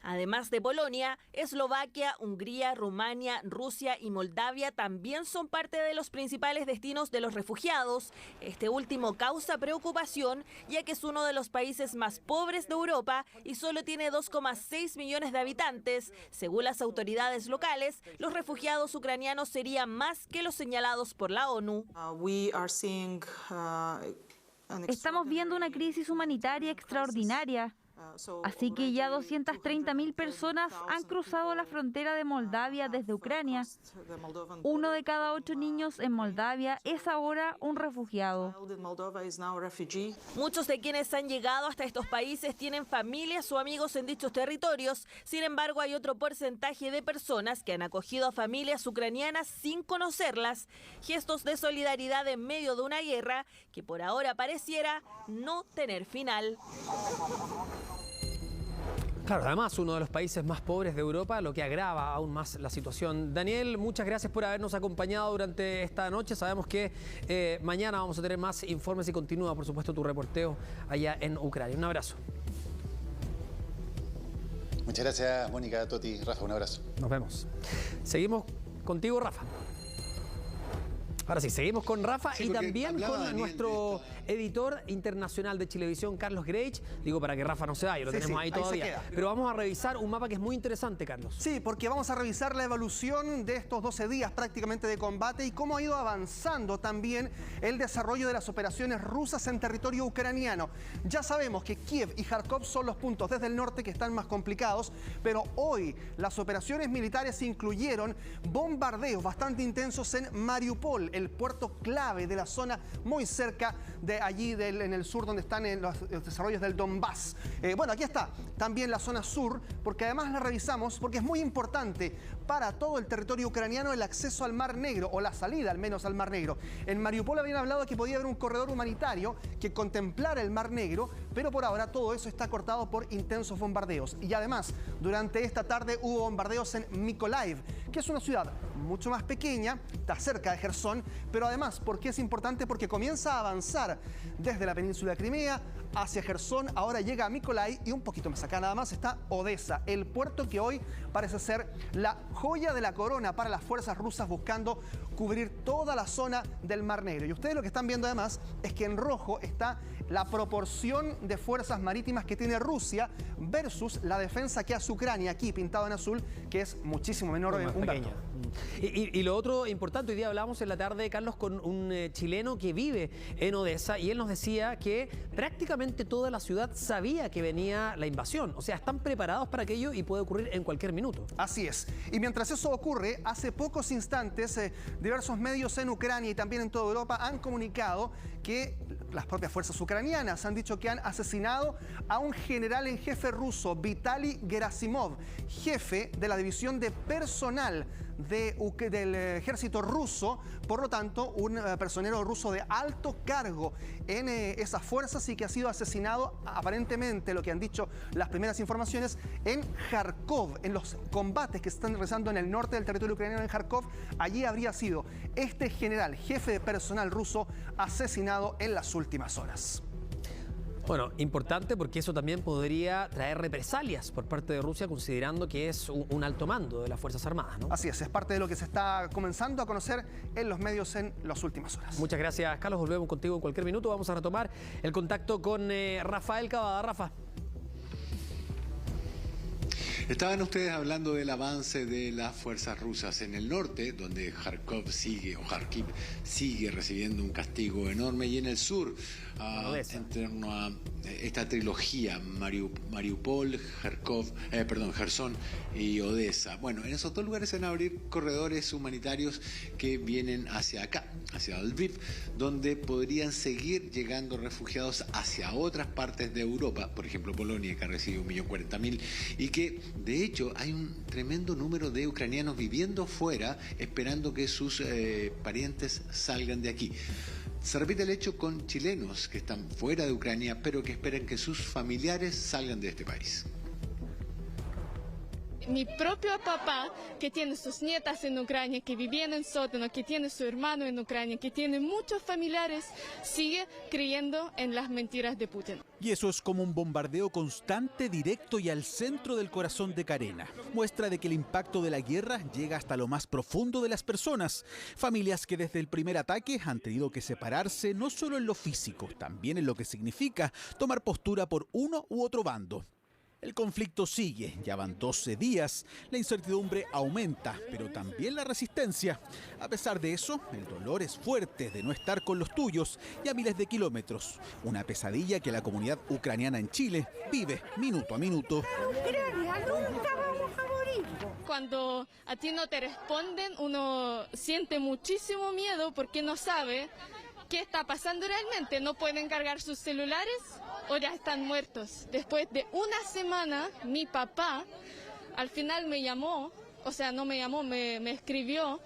Además de Polonia, Eslovaquia, Hungría, Rumania, Rusia y Moldavia también son parte de los principales destinos de los refugiados. Este último causa preocupación, ya que es uno de los países más pobres de Europa y solo tiene 2,6 millones de habitantes. Según las autoridades locales, los refugiados ucranianos serían más que los señalados por la ONU. Estamos viendo una crisis humanitaria extraordinaria. Así que ya 230.000 personas han cruzado la frontera de Moldavia desde Ucrania. 1 de cada 8 niños en Moldavia es ahora un refugiado. Muchos de quienes han llegado hasta estos países tienen familias o amigos en dichos territorios. Sin embargo, hay otro porcentaje de personas que han acogido a familias ucranianas sin conocerlas. Gestos de solidaridad en medio de una guerra que por ahora pareciera no tener final. Claro, además uno de los países más pobres de Europa, lo que agrava aún más la situación. Daniel, muchas gracias por habernos acompañado durante esta noche. Sabemos que mañana vamos a tener más informes y continúa, por supuesto, tu reporteo allá en Ucrania. Un abrazo. Muchas gracias, Mónica, Toti, Rafa, un abrazo. Nos vemos. Seguimos contigo, Rafa. Ahora sí, seguimos con Rafa y también con nuestro editor internacional de Chilevisión, Carlos Greich. Digo, para que Rafa no se vaya, lo tenemos ahí todavía. Pero vamos a revisar un mapa que es muy interesante, Carlos. Sí, porque vamos a revisar la evolución de estos 12 días prácticamente de combate y cómo ha ido avanzando también el desarrollo de las operaciones rusas en territorio ucraniano. Ya sabemos que Kiev y Kharkov son los puntos desde el norte que están más complicados, pero hoy las operaciones militares incluyeron bombardeos bastante intensos en Mariupol, el puerto clave de la zona muy cerca de allí en el sur donde están los desarrollos del Donbass. Bueno, aquí está también la zona sur, porque además la revisamos porque es muy importante para todo el territorio ucraniano el acceso al Mar Negro, o la salida al menos al Mar Negro. En Mariupol habían hablado de que podía haber un corredor humanitario que contemplara el Mar Negro, pero por ahora todo eso está cortado por intensos bombardeos. Y además, durante esta tarde hubo bombardeos en Mykolaiv, que es una ciudad mucho más pequeña, está cerca de Jersón, pero además, ¿por qué es importante? Porque comienza a avanzar desde la península de Crimea hacia Jersón, ahora llega a Mykolaiv y un poquito más acá nada más está Odessa, el puerto que hoy parece ser la joya de la corona para las fuerzas rusas buscando cubrir toda la zona del Mar Negro. Y ustedes lo que están viendo además es que en rojo está la proporción de fuerzas marítimas que tiene Rusia versus la defensa que hace Ucrania, aquí pintado en azul, que es muchísimo menor. Más pequeña. Y lo otro importante, hoy día hablamos en la tarde, Carlos, con un chileno que vive en Odessa y él nos decía que prácticamente toda la ciudad sabía que venía la invasión. O sea, están preparados para aquello y puede ocurrir en cualquier minuto. Así es. Y mientras eso ocurre, hace pocos instantes diversos medios en Ucrania y también en toda Europa han comunicado que las propias fuerzas ucranianas han dicho que han asesinado a un general en jefe ruso, Vitaly Gerasimov, jefe de la división de personal del ejército ruso, por lo tanto, un personero ruso de alto cargo en esas fuerzas y que ha sido asesinado, aparentemente, lo que han dicho las primeras informaciones, en Kharkov, en los combates que se están realizando en el norte del territorio ucraniano en Kharkov. Allí habría sido este general, jefe de personal ruso, asesinado en las últimas horas. Bueno, importante porque eso también podría traer represalias por parte de Rusia, considerando que es un alto mando de las Fuerzas Armadas, ¿no? Así es parte de lo que se está comenzando a conocer en los medios en las últimas horas. Muchas gracias, Carlos. Volvemos contigo en cualquier minuto. Vamos a retomar el contacto con Rafael Cavada. Rafa. Estaban ustedes hablando del avance de las fuerzas rusas en el norte, donde Kharkov sigue recibiendo un castigo enorme, y en el sur, en torno a esta trilogía, Mariupol, Jersón y Odessa. Bueno, en esos dos lugares se van a abrir corredores humanitarios que vienen hacia acá, hacia Lviv, donde podrían seguir llegando refugiados hacia otras partes de Europa, por ejemplo Polonia, que ha recibido 1.040.000, y que de hecho hay un tremendo número de ucranianos viviendo fuera, esperando que sus parientes salgan de aquí. Se repite el hecho con chilenos que están fuera de Ucrania, pero que esperan que sus familiares salgan de este país. Mi propio papá, que tiene sus nietas en Ucrania, que vivía en el sótano, que tiene su hermano en Ucrania, que tiene muchos familiares, sigue creyendo en las mentiras de Putin. Y eso es como un bombardeo constante, directo y al centro del corazón de Carena. Muestra de que el impacto de la guerra llega hasta lo más profundo de las personas. Familias que desde el primer ataque han tenido que separarse no solo en lo físico, también en lo que significa tomar postura por uno u otro bando. El conflicto sigue, ya van 12 días, la incertidumbre aumenta, pero también la resistencia. A pesar de eso, el dolor es fuerte de no estar con los tuyos y a miles de kilómetros. Una pesadilla que la comunidad ucraniana en Chile vive minuto a minuto. Cuando a ti no te responden, uno siente muchísimo miedo porque no sabe qué está pasando realmente. No pueden cargar sus celulares o ya están muertos. Después de una semana, mi papá al final me llamó, o sea, no me llamó, me escribió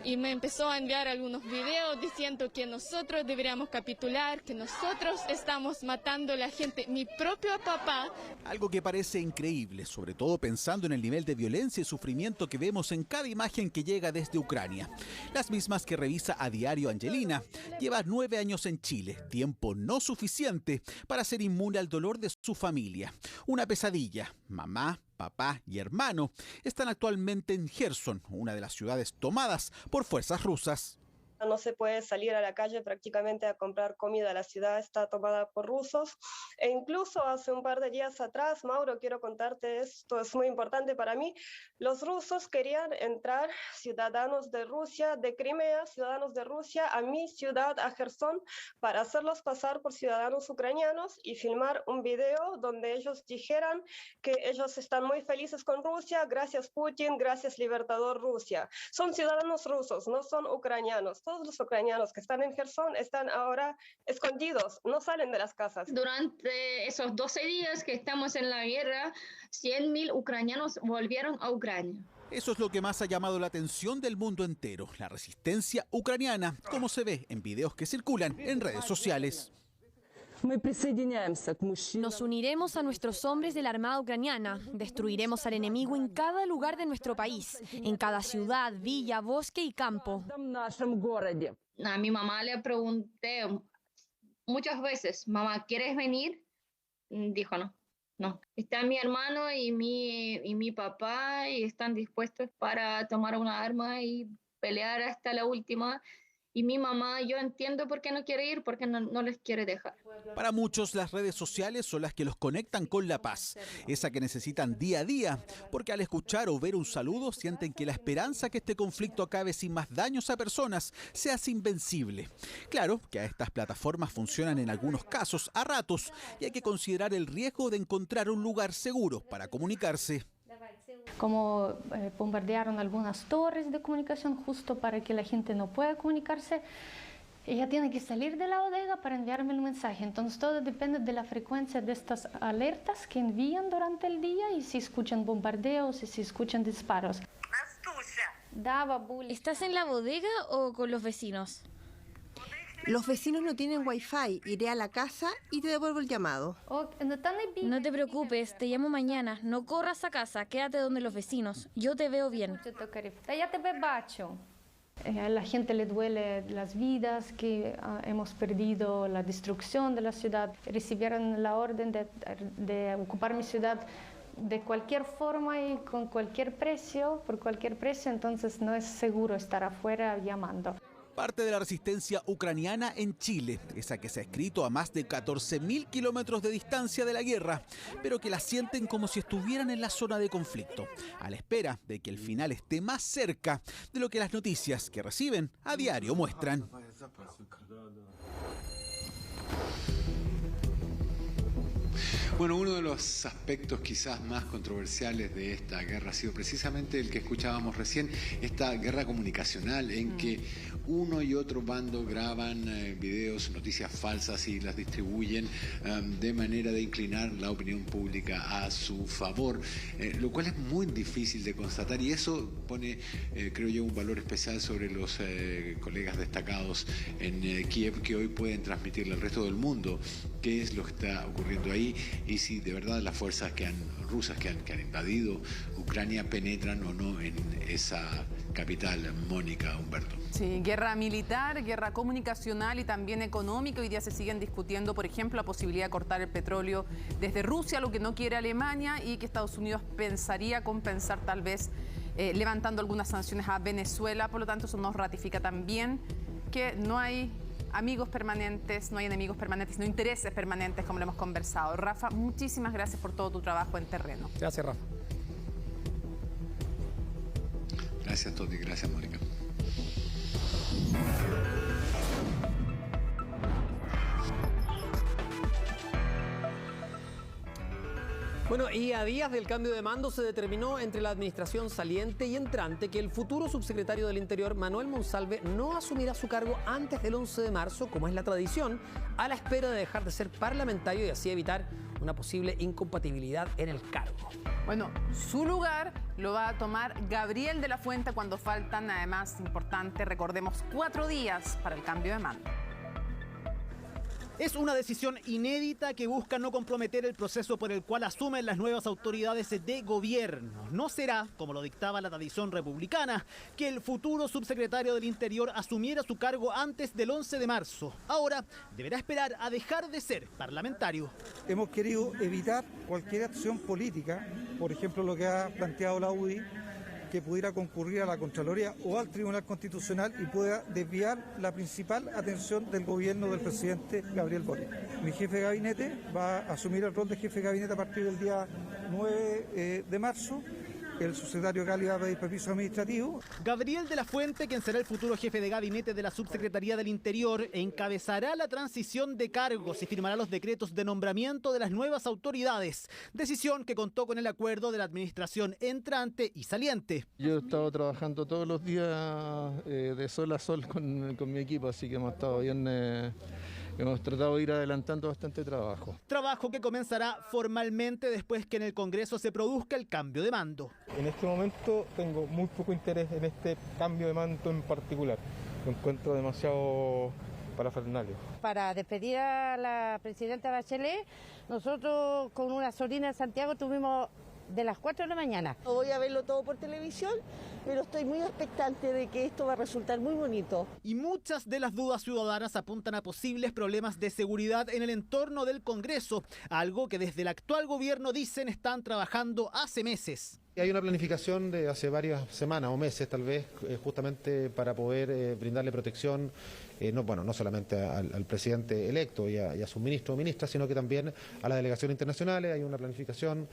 y me empezó a enviar algunos videos diciendo que nosotros deberíamos capitular, que nosotros estamos matando a la gente. Mi propio papá. Algo que parece increíble, sobre todo pensando en el nivel de violencia y sufrimiento que vemos en cada imagen que llega desde Ucrania. Las mismas que revisa a diario Angelina. Lleva 9 años en Chile, tiempo no suficiente para ser inmune al dolor de su familia. Una pesadilla. Mamá, papá y hermano están actualmente en Jersón, una de las ciudades tomadas por fuerzas rusas. No se puede salir a la calle prácticamente a comprar comida. La ciudad está tomada por rusos. E incluso hace un par de días atrás, Mauro, quiero contarte esto, es muy importante para mí. Los rusos querían entrar, ciudadanos de Rusia, de Crimea, ciudadanos de Rusia, a mi ciudad, a Jersón, para hacerlos pasar por ciudadanos ucranianos y filmar un video donde ellos dijeran que ellos están muy felices con Rusia, gracias Putin, gracias Libertador Rusia. Son ciudadanos rusos, no son ucranianos. Todos los ucranianos que están en Jersón están ahora escondidos, no salen de las casas. Durante esos 12 días que estamos en la guerra, 100.000 ucranianos volvieron a Ucrania. Eso es lo que más ha llamado la atención del mundo entero, la resistencia ucraniana, como se ve en videos que circulan en redes sociales. Nos uniremos a nuestros hombres de la Armada ucraniana. Destruiremos al enemigo en cada lugar de nuestro país, en cada ciudad, villa, bosque y campo. A mi mamá le pregunté muchas veces, mamá, ¿quieres venir? Dijo no. Está mi hermano y mi papá y están dispuestos para tomar una arma y pelear hasta la última. Y mi mamá, yo entiendo por qué no quiere ir, porque no les quiere dejar. Para muchos, las redes sociales son las que los conectan con la paz, esa que necesitan día a día, porque al escuchar o ver un saludo sienten que la esperanza que este conflicto acabe sin más daños a personas se hace invencible. Claro que a estas plataformas funcionan en algunos casos a ratos y hay que considerar el riesgo de encontrar un lugar seguro para comunicarse. Como bombardearon algunas torres de comunicación justo para que la gente no pueda comunicarse, ella tiene que salir de la bodega para enviarme el mensaje. Entonces todo depende de la frecuencia de estas alertas que envían durante el día y si escuchan bombardeos y si escuchan disparos. ¿Estás en la bodega o con los vecinos? Los vecinos no tienen wifi. Iré a la casa y te devuelvo el llamado. No te preocupes, te llamo mañana. No corras a casa, quédate donde los vecinos. Yo te veo bien. A la gente le duele las vidas, que hemos perdido la destrucción de la ciudad. Recibieron la orden de ocupar mi ciudad de cualquier forma y con cualquier precio, por cualquier precio, entonces no es seguro estar afuera llamando. Parte de la resistencia ucraniana en Chile, esa que se ha escrito a más de 14.000 kilómetros de distancia de la guerra, pero que la sienten como si estuvieran en la zona de conflicto, a la espera de que el final esté más cerca de lo que las noticias que reciben a diario muestran. Bueno, uno de los aspectos quizás más controversiales de esta guerra ha sido precisamente el que escuchábamos recién, esta guerra comunicacional en que uno y otro bando graban videos, noticias falsas y las distribuyen de manera de inclinar la opinión pública a su favor, lo cual es muy difícil de constatar y eso pone, creo yo, un valor especial sobre los colegas destacados en Kiev que hoy pueden transmitirle al resto del mundo qué es lo que está ocurriendo ahí y si de verdad las fuerzas rusas que han invadido Ucrania penetran o no en esa capital. Mónica, Humberto. Sí, guerra militar, guerra comunicacional y también económica. Hoy día se siguen discutiendo, por ejemplo, la posibilidad de cortar el petróleo desde Rusia, lo que no quiere Alemania y que Estados Unidos pensaría compensar tal vez levantando algunas sanciones a Venezuela. Por lo tanto, eso nos ratifica también que no hay amigos permanentes, no hay enemigos permanentes, no intereses permanentes, como lo hemos conversado. Rafa, muchísimas gracias por todo tu trabajo en terreno. Gracias, Rafa. Gracias, Toti. Gracias, Mónica. Bueno, y a días del cambio de mando se determinó entre la administración saliente y entrante que el futuro subsecretario del Interior, Manuel Monsalve, no asumirá su cargo antes del 11 de marzo, como es la tradición, a la espera de dejar de ser parlamentario y así evitar una posible incompatibilidad en el cargo. Bueno, su lugar lo va a tomar Gabriel de la Fuente cuando faltan, además, importante, recordemos, 4 días para el cambio de mando. Es una decisión inédita que busca no comprometer el proceso por el cual asumen las nuevas autoridades de gobierno. No será, como lo dictaba la tradición republicana, que el futuro subsecretario del Interior asumiera su cargo antes del 11 de marzo. Ahora deberá esperar a dejar de ser parlamentario. Hemos querido evitar cualquier acción política, por ejemplo lo que ha planteado la UDI, que pudiera concurrir a la Contraloría o al Tribunal Constitucional y pueda desviar la principal atención del gobierno del presidente Gabriel Boric. Mi jefe de gabinete va a asumir el rol de jefe de gabinete a partir del día 9 de marzo. El subsecretario Gali va a pedir permiso administrativo. Gabriel de la Fuente, quien será el futuro jefe de gabinete de la Subsecretaría del Interior, encabezará la transición de cargos y firmará los decretos de nombramiento de las nuevas autoridades. Decisión que contó con el acuerdo de la administración entrante y saliente. Yo he estado trabajando todos los días de sol a sol con mi equipo, así que hemos estado bien... Hemos tratado de ir adelantando bastante trabajo. Trabajo que comenzará formalmente después que en el Congreso se produzca el cambio de mando. En este momento tengo muy poco interés en este cambio de mando en particular. Lo encuentro demasiado parafernalia. Para despedir a la presidenta Bachelet, nosotros con una sobrina de Santiago tuvimos de las 4 de la mañana. Voy a verlo todo por televisión, pero estoy muy expectante de que esto va a resultar muy bonito. Y muchas de las dudas ciudadanas apuntan a posibles problemas de seguridad en el entorno del Congreso, algo que desde el actual gobierno dicen están trabajando hace meses. Hay una planificación de hace varias semanas o meses tal vez, justamente para poder brindarle protección, no solamente al presidente electo y a sus ministros o ministras, sino que también a las delegaciones internacionales. Hay una planificación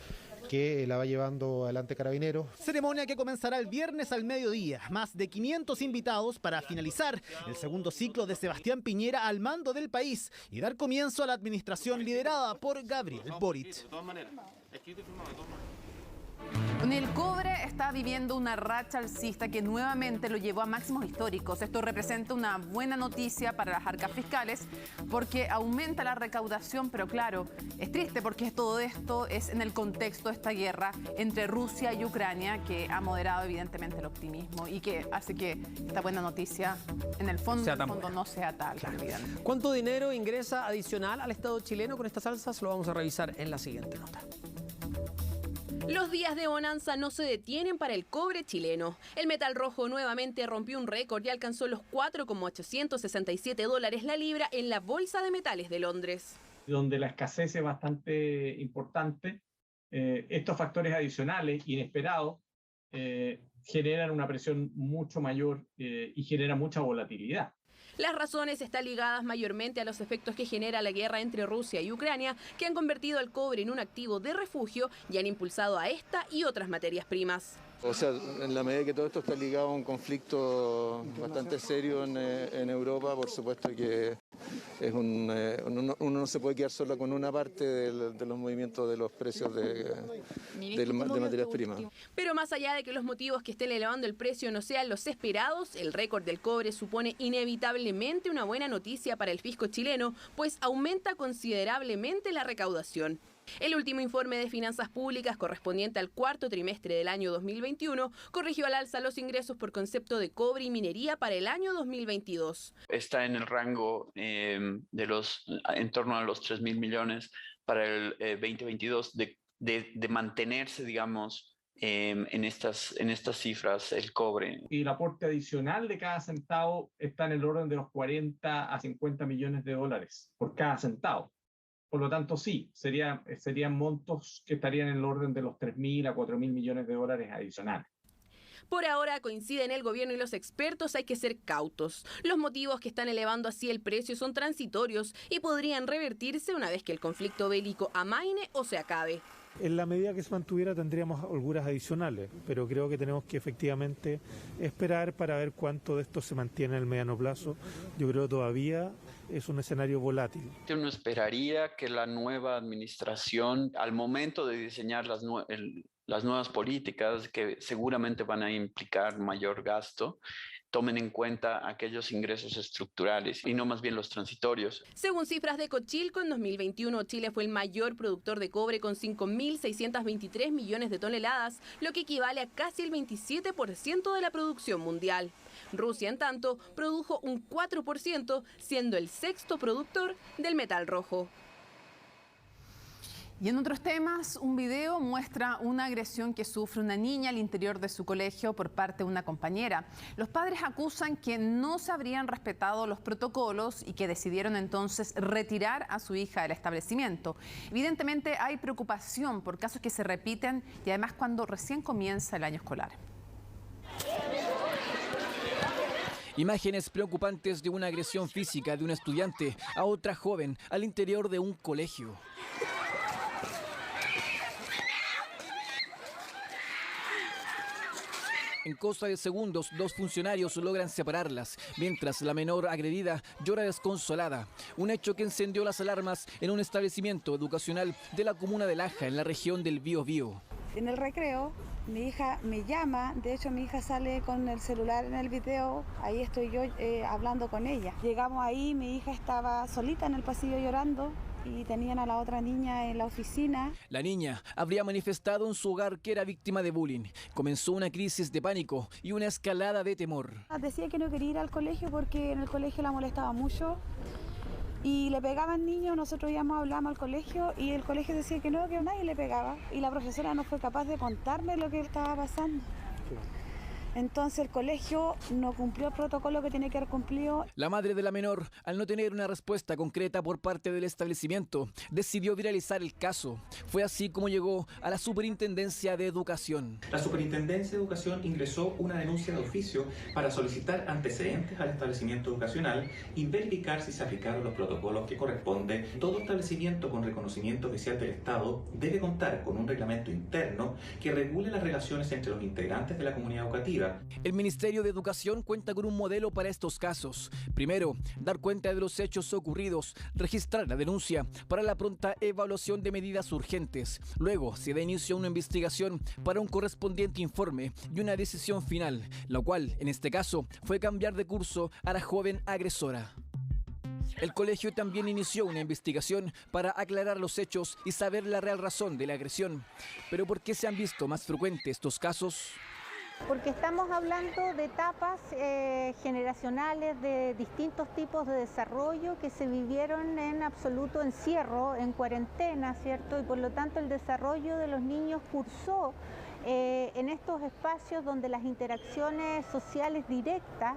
que la va llevando adelante Carabineros. Ceremonia que comenzará el viernes al mediodía. Más de 500 invitados para finalizar el segundo ciclo de Sebastián Piñera al mando del país y dar comienzo a la administración liderada por Gabriel Boric. El cobre está viviendo una racha alcista que nuevamente lo llevó a máximos históricos. Esto representa una buena noticia para las arcas fiscales porque aumenta la recaudación, pero claro, es triste porque todo esto es en el contexto de esta guerra entre Rusia y Ucrania que ha moderado evidentemente el optimismo y que hace que esta buena noticia en el fondo, no sea tal. Claro. ¿Cuánto dinero ingresa adicional al Estado chileno con estas alzas? Lo vamos a revisar en la siguiente nota. Los días de bonanza no se detienen para el cobre chileno. El metal rojo nuevamente rompió un récord y alcanzó los $4,867 la libra en la Bolsa de Metales de Londres. Donde la escasez es bastante importante, estos factores adicionales, inesperados, generan una presión mucho mayor y generan mucha volatilidad. Las razones están ligadas mayormente a los efectos que genera la guerra entre Rusia y Ucrania, que han convertido al cobre en un activo de refugio y han impulsado a esta y otras materias primas. O sea, en la medida que todo esto está ligado a un conflicto bastante serio en Europa, por supuesto que es uno no se puede quedar solo con una parte de los movimientos de los precios de materias primas. Pero más allá de que los motivos que estén elevando el precio no sean los esperados, el récord del cobre supone inevitablemente una buena noticia para el fisco chileno, pues aumenta considerablemente la recaudación. El último informe de finanzas públicas correspondiente al cuarto trimestre del año 2021 corrigió al alza los ingresos por concepto de cobre y minería para el año 2022. Está en el rango en torno a los 3.000 millones para el 2022 de mantenerse, digamos, en estas cifras el cobre. Y el aporte adicional de cada centavo está en el orden de los 40 a 50 millones de dólares por cada centavo. Por lo tanto, sí, serían montos que estarían en el orden de los 3.000 a 4.000 millones de dólares adicionales. Por ahora, coinciden el gobierno y los expertos, hay que ser cautos. Los motivos que están elevando así el precio son transitorios y podrían revertirse una vez que el conflicto bélico amaine o se acabe. En la medida que se mantuviera tendríamos holguras adicionales, pero creo que tenemos que efectivamente esperar para ver cuánto de esto se mantiene en el mediano plazo. Yo creo que todavía es un escenario volátil. Uno esperaría que la nueva administración, al momento de diseñar las nuevas políticas, que seguramente van a implicar mayor gasto, tomen en cuenta aquellos ingresos estructurales y no más bien los transitorios. Según cifras de Cochilco, en 2021 Chile fue el mayor productor de cobre con 5.623 millones de toneladas, lo que equivale a casi el 27% de la producción mundial. Rusia, en tanto, produjo un 4%, siendo el sexto productor del metal rojo. Y en otros temas, un video muestra una agresión que sufre una niña al interior de su colegio por parte de una compañera. Los padres acusan que no se habrían respetado los protocolos y que decidieron entonces retirar a su hija del establecimiento. Evidentemente hay preocupación por casos que se repiten y además cuando recién comienza el año escolar. Imágenes preocupantes de una agresión física de un estudiante a otra joven al interior de un colegio. En cosa de segundos, dos funcionarios logran separarlas, mientras la menor agredida llora desconsolada. Un hecho que encendió las alarmas en un establecimiento educacional de la comuna de Laja, en la región del Biobío. En el recreo, mi hija me llama, de hecho mi hija sale con el celular en el video, ahí estoy yo hablando con ella. Llegamos ahí, mi hija estaba solita en el pasillo llorando. Y tenían a la otra niña en la oficina. La niña habría manifestado en su hogar que era víctima de bullying. Comenzó una crisis de pánico y una escalada de temor. Decía que no quería ir al colegio porque en el colegio la molestaba mucho y le pegaban niños. Nosotros hablamos al colegio y el colegio decía que nadie le pegaba. Y la profesora no fue capaz de contarme lo que estaba pasando. Entonces el colegio no cumplió el protocolo que tiene que haber cumplido. La madre de la menor, al no tener una respuesta concreta por parte del establecimiento, decidió viralizar el caso. Fue así como llegó a la Superintendencia de Educación. La Superintendencia de Educación ingresó una denuncia de oficio para solicitar antecedentes al establecimiento educacional y verificar si se aplicaron los protocolos que corresponden. Todo establecimiento con reconocimiento oficial del Estado debe contar con un reglamento interno que regule las relaciones entre los integrantes de la comunidad educativa ciudad. El Ministerio de Educación cuenta con un modelo para estos casos. Primero, dar cuenta de los hechos ocurridos, registrar la denuncia para la pronta evaluación de medidas urgentes. Luego, se da inicio a una investigación para un correspondiente informe y una decisión final, la cual, en este caso, fue cambiar de curso a la joven agresora. El colegio también inició una investigación para aclarar los hechos y saber la real razón de la agresión. Pero ¿por qué se han visto más frecuentes estos casos? Porque estamos hablando de etapas generacionales de distintos tipos de desarrollo que se vivieron en absoluto encierro, en cuarentena, ¿cierto? Y por lo tanto el desarrollo de los niños cursó en estos espacios donde las interacciones sociales directas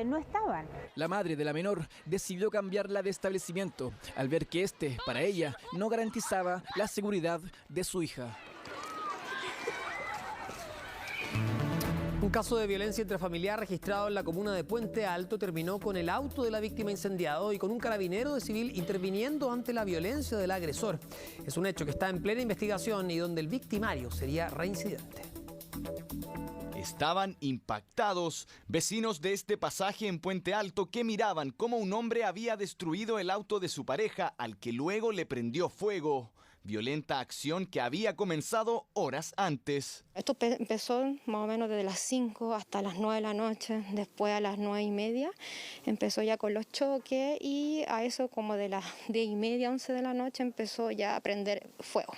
no estaban. La madre de la menor decidió cambiarla de establecimiento al ver que para ella, no garantizaba la seguridad de su hija. Un caso de violencia intrafamiliar registrado en la comuna de Puente Alto terminó con el auto de la víctima incendiado y con un carabinero de civil interviniendo ante la violencia del agresor. Es un hecho que está en plena investigación y donde el victimario sería reincidente. Estaban impactados vecinos de este pasaje en Puente Alto que miraban cómo un hombre había destruido el auto de su pareja al que luego le prendió fuego. Violenta acción que había comenzado horas antes. Esto empezó más o menos desde las 5 hasta las 9 de la noche. Después a las 9:30 empezó ya con los choques y a eso como de las 10:30, 11 de la noche empezó ya a prender fuego.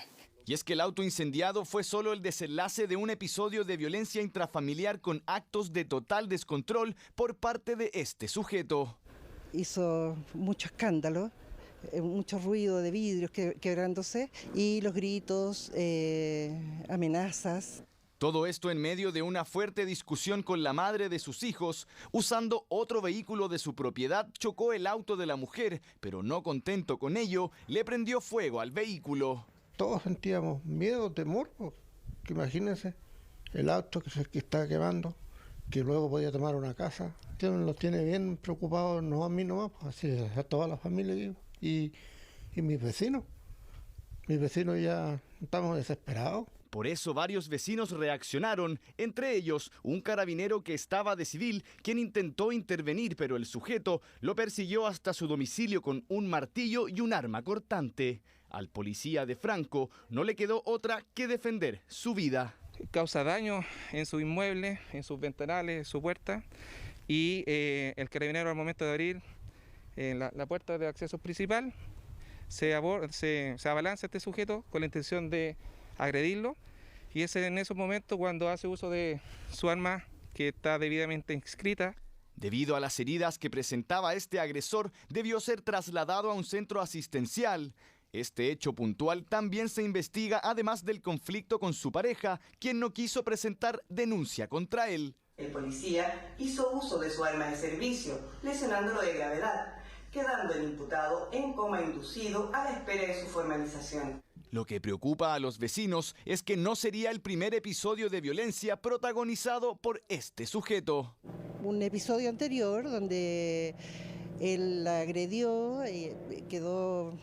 Y es que el auto incendiado fue solo el desenlace de un episodio de violencia intrafamiliar con actos de total descontrol por parte de este sujeto. Hizo mucho escándalo. Mucho ruido de vidrios quebrándose y los gritos, amenazas. Todo esto en medio de una fuerte discusión con la madre de sus hijos. Usando otro vehículo de su propiedad, chocó el auto de la mujer, pero no contento con ello, le prendió fuego al vehículo. Todos sentíamos miedo, temor, que imagínense el auto que está quemando, que luego podía tomar una casa. Los tiene bien preocupados, no a mí nomás, así a toda la familia. Y mis vecinos ya estamos desesperados. Por eso varios vecinos reaccionaron, entre ellos un carabinero que estaba de civil, quien intentó intervenir, pero el sujeto lo persiguió hasta su domicilio con un martillo y un arma cortante. Al policía de Franco no le quedó otra que defender su vida. Causa daño en su inmueble, en sus ventanales, en su puerta, y el carabinero al momento de abrir la puerta de acceso principal se abalanza este sujeto con la intención de agredirlo, y es en esos momentos cuando hace uso de su arma que está debidamente inscrita. Debido a las heridas que presentaba este agresor, debió ser trasladado a un centro asistencial. Este hecho puntual también se investiga, además del conflicto con su pareja, quien no quiso presentar denuncia contra él. El policía hizo uso de su arma de servicio, lesionándolo de gravedad, quedando el imputado en coma inducido a la espera de su formalización. Lo que preocupa a los vecinos es que no sería el primer episodio de violencia protagonizado por este sujeto. Un episodio anterior donde él la agredió, quedó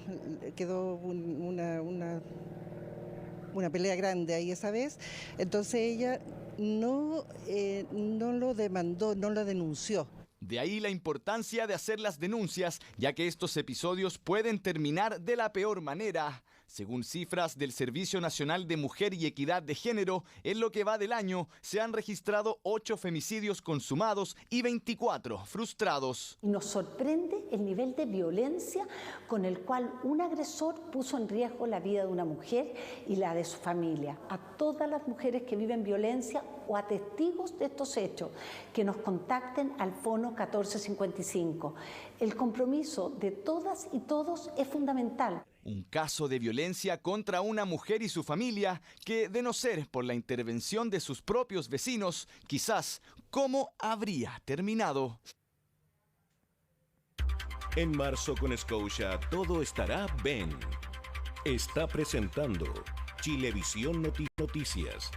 una pelea grande ahí esa vez, entonces ella no lo demandó, no lo denunció. De ahí la importancia de hacer las denuncias, ya que estos episodios pueden terminar de la peor manera. Según cifras del Servicio Nacional de Mujer y Equidad de Género, en lo que va del año se han registrado 8 femicidios consumados y 24 frustrados. Nos sorprende el nivel de violencia con el cual un agresor puso en riesgo la vida de una mujer y la de su familia. A todas las mujeres que viven violencia o a testigos de estos hechos, que nos contacten al Fono 1455. El compromiso de todas y todos es fundamental. Un caso de violencia contra una mujer y su familia que, de no ser por la intervención de sus propios vecinos, quizás, ¿cómo habría terminado? En marzo con Scotia todo estará bien. Está presentando Chilevisión Noticias.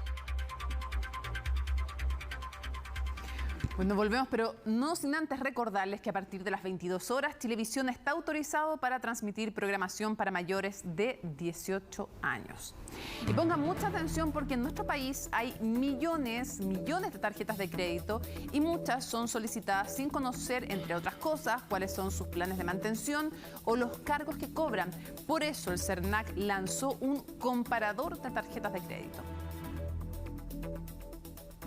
Bueno, volvemos, pero no sin antes recordarles que a partir de las 22 horas, Chilevisión está autorizado para transmitir programación para mayores de 18 años. Y pongan mucha atención porque en nuestro país hay millones de tarjetas de crédito y muchas son solicitadas sin conocer, entre otras cosas, cuáles son sus planes de mantención o los cargos que cobran. Por eso el CERNAC lanzó un comparador de tarjetas de crédito.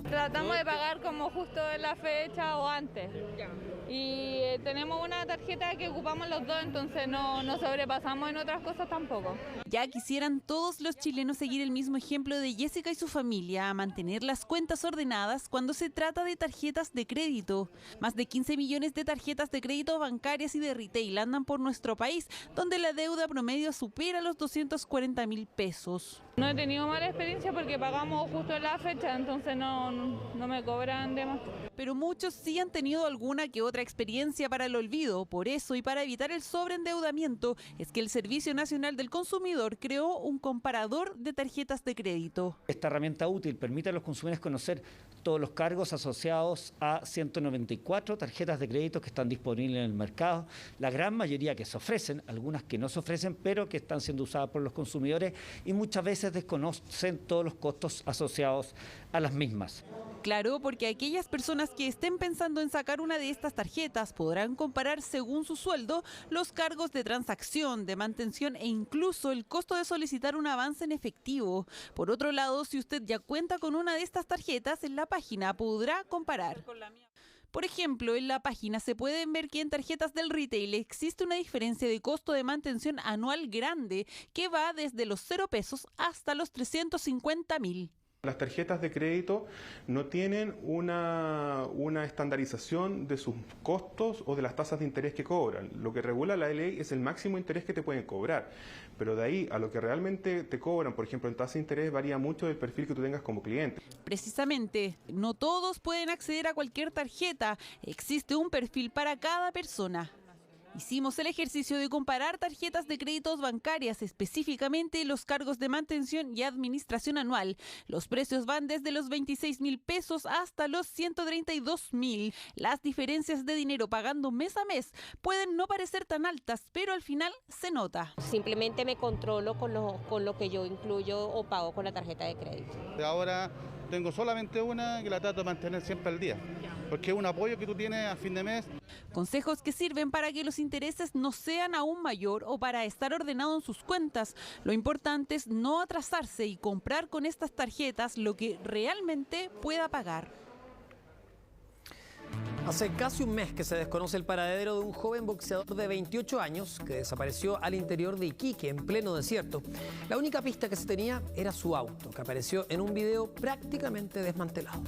Tratamos de pagar como justo en la fecha o antes. Y tenemos una tarjeta que ocupamos los dos, entonces no sobrepasamos en otras cosas tampoco. Ya quisieran todos los chilenos seguir el mismo ejemplo de Jessica y su familia, a mantener las cuentas ordenadas cuando se trata de tarjetas de crédito. Más de 15 millones de tarjetas de crédito bancarias y de retail andan por nuestro país, donde la deuda promedio supera los 240.000 pesos. No he tenido mala experiencia porque pagamos justo en la fecha, entonces no me cobran de más. Pero muchos sí han tenido alguna que otra experiencia para el olvido. Por eso, y para evitar el sobreendeudamiento, es que el Servicio Nacional del Consumidor creó un comparador de tarjetas de crédito. Esta herramienta útil permite a los consumidores conocer todos los cargos asociados a 194 tarjetas de crédito que están disponibles en el mercado, la gran mayoría que se ofrecen, algunas que no se ofrecen, pero que están siendo usadas por los consumidores y muchas veces desconocen todos los costos asociados a las mismas. Claro, porque aquellas personas que estén pensando en sacar una de estas tarjetas podrán comparar según su sueldo los cargos de transacción, de mantención e incluso el costo de solicitar un avance en efectivo. Por otro lado, si usted ya cuenta con una de estas tarjetas, en la página podrá comparar. Por ejemplo, en la página se pueden ver que en tarjetas del retail existe una diferencia de costo de mantención anual grande que va desde los 0 pesos hasta los 350.000. Las tarjetas de crédito no tienen una estandarización de sus costos o de las tasas de interés que cobran. Lo que regula la ley es el máximo interés que te pueden cobrar, pero de ahí a lo que realmente te cobran, por ejemplo, en tasa de interés, varía mucho del perfil que tú tengas como cliente. Precisamente, no todos pueden acceder a cualquier tarjeta. Existe un perfil para cada persona. Hicimos el ejercicio de comparar tarjetas de créditos bancarias, específicamente los cargos de mantención y administración anual. Los precios van desde los 26.000 pesos hasta los 132.000. Las diferencias de dinero pagando mes a mes pueden no parecer tan altas, pero al final se nota. Simplemente me controlo con lo que yo incluyo o pago con la tarjeta de crédito. Ahora tengo solamente una que la trato de mantener siempre al día, porque es un apoyo que tú tienes a fin de mes. Consejos que sirven para que los intereses no sean aún mayor o para estar ordenado en sus cuentas. Lo importante es no atrasarse y comprar con estas tarjetas lo que realmente pueda pagar. Hace casi un mes que se desconoce el paradero de un joven boxeador de 28 años que desapareció al interior de Iquique, en pleno desierto. La única pista que se tenía era su auto, que apareció en un video prácticamente desmantelado.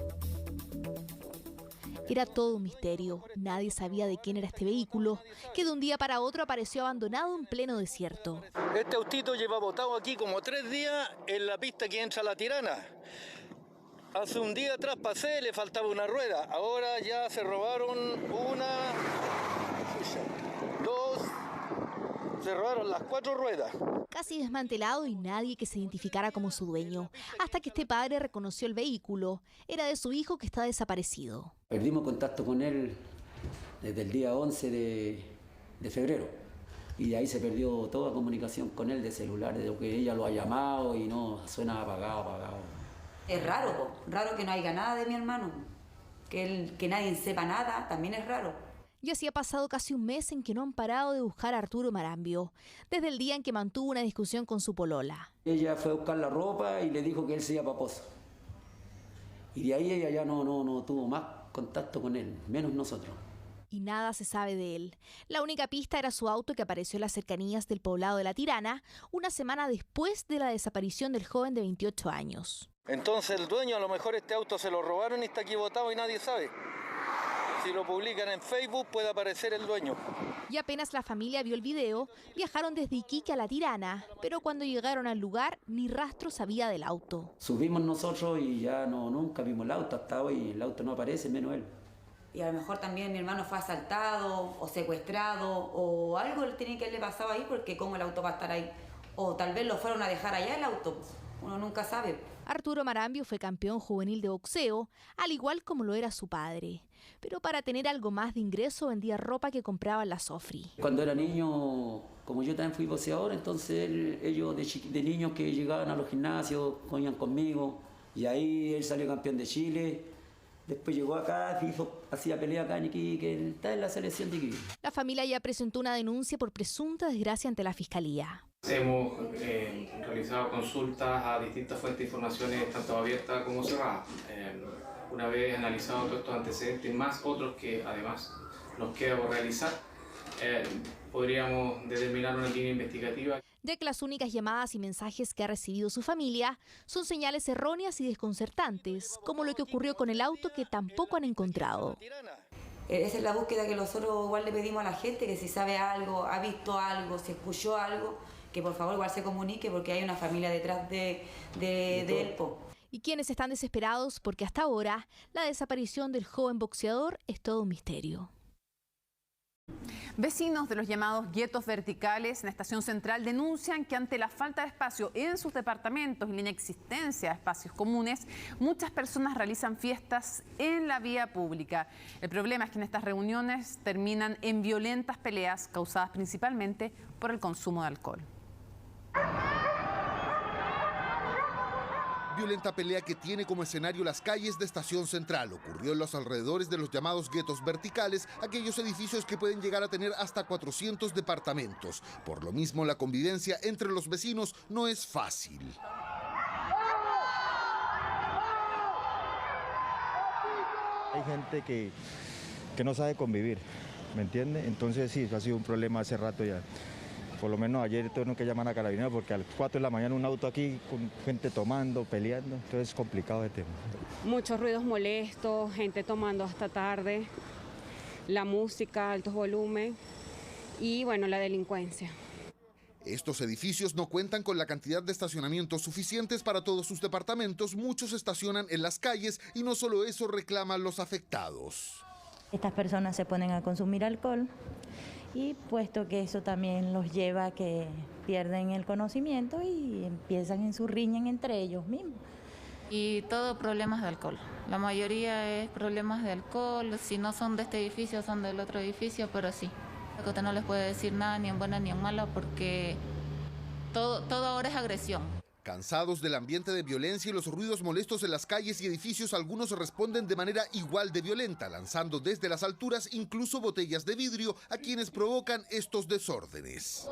Era todo un misterio. Nadie sabía de quién era este vehículo, que de un día para otro apareció abandonado en pleno desierto. Este autito lleva botado aquí como 3 días en la pista que entra a La Tirana. Hace un día atrás pasé, le faltaba una rueda. Ahora ya se robaron una, 2, se robaron las 4 ruedas. Casi desmantelado y nadie que se identificara como su dueño, hasta que este padre reconoció el vehículo. Era de su hijo que está desaparecido. Perdimos contacto con él desde el día 11 de febrero. Y de ahí se perdió toda comunicación con él de celular, de lo que ella lo ha llamado y no, suena apagado. Es raro que no haya nada de mi hermano, que nadie sepa nada, también es raro. Y así ha pasado casi un mes en que no han parado de buscar a Arturo Marambio, desde el día en que mantuvo una discusión con su polola. Ella fue a buscar la ropa y le dijo que él se iba para Pozo. Y de ahí ella ya no tuvo más contacto con él, menos nosotros. Y nada se sabe de él. La única pista era su auto que apareció en las cercanías del poblado de La Tirana, una semana después de la desaparición del joven de 28 años. Entonces el dueño, a lo mejor este auto se lo robaron y está aquí botado y nadie sabe. Si lo publican en Facebook puede aparecer el dueño. Y apenas la familia vio el video, viajaron desde Iquique a La Tirana, pero cuando llegaron al lugar ni rastro sabía del auto. Subimos nosotros y ya nunca vimos el auto, hasta hoy el auto no aparece, menos él. Y a lo mejor también mi hermano fue asaltado o secuestrado o algo tiene que haberle pasado ahí, porque cómo el auto va a estar ahí. O tal vez lo fueron a dejar allá el auto. uno nunca sabe. Arturo Marambio fue campeón juvenil de boxeo, al igual como lo era su padre. Pero para tener algo más de ingreso vendía ropa que compraba en la Sofri. Cuando era niño, como yo también fui boxeador, entonces ellos de niños que llegaban a los gimnasios, comían conmigo, y ahí él salió campeón de Chile. Después llegó acá, hacía pelea acá en Iquique, que está en la selección de Iquique. La familia ya presentó una denuncia por presunta desgracia ante la Fiscalía. Hemos realizado consultas a distintas fuentes de informaciones, tanto abiertas como cerradas. Una vez analizado todos estos antecedentes, más otros que además nos queda por realizar, podríamos determinar una línea investigativa. Ya que las únicas llamadas y mensajes que ha recibido su familia son señales erróneas y desconcertantes, como lo que ocurrió con el auto que tampoco han encontrado. Esa es la búsqueda que nosotros igual le pedimos a la gente, que si sabe algo, ha visto algo, si escuchó algo, que por favor igual se comunique porque hay una familia detrás de él. Y quienes están desesperados porque hasta ahora la desaparición del joven boxeador es todo un misterio. Vecinos de los llamados guetos verticales en Estación Central denuncian que ante la falta de espacio en sus departamentos y la inexistencia de espacios comunes, muchas personas realizan fiestas en la vía pública. El problema es que en estas reuniones terminan en violentas peleas causadas principalmente por el consumo de alcohol. Violenta pelea que tiene como escenario las calles de Estación Central. Ocurrió en los alrededores de los llamados guetos verticales, aquellos edificios que pueden llegar a tener hasta 400 departamentos. Por lo mismo, la convivencia entre los vecinos no es fácil. Hay gente que no sabe convivir, ¿me entiende? Entonces sí, ha sido un problema hace rato ya. Por lo menos ayer tuvieron que llamar a Carabineros porque a las 4 de la mañana un auto aquí con gente tomando, peleando, entonces es complicado el tema. Muchos ruidos molestos, gente tomando hasta tarde, la música, altos volumen y bueno, la delincuencia. Estos edificios no cuentan con la cantidad de estacionamientos suficientes para todos sus departamentos, muchos estacionan en las calles y no solo eso reclaman los afectados. Estas personas se ponen a consumir alcohol. Y puesto que eso también los lleva a que pierden el conocimiento y empiezan en su riña entre ellos mismos. Y todo problemas de alcohol. La mayoría es problemas de alcohol, si no son de este edificio son del otro edificio, pero sí. Usted no les puede decir nada ni en buena ni en mala porque todo ahora es agresión. Cansados del ambiente de violencia y los ruidos molestos en las calles y edificios, algunos responden de manera igual de violenta, lanzando desde las alturas incluso botellas de vidrio a quienes provocan estos desórdenes.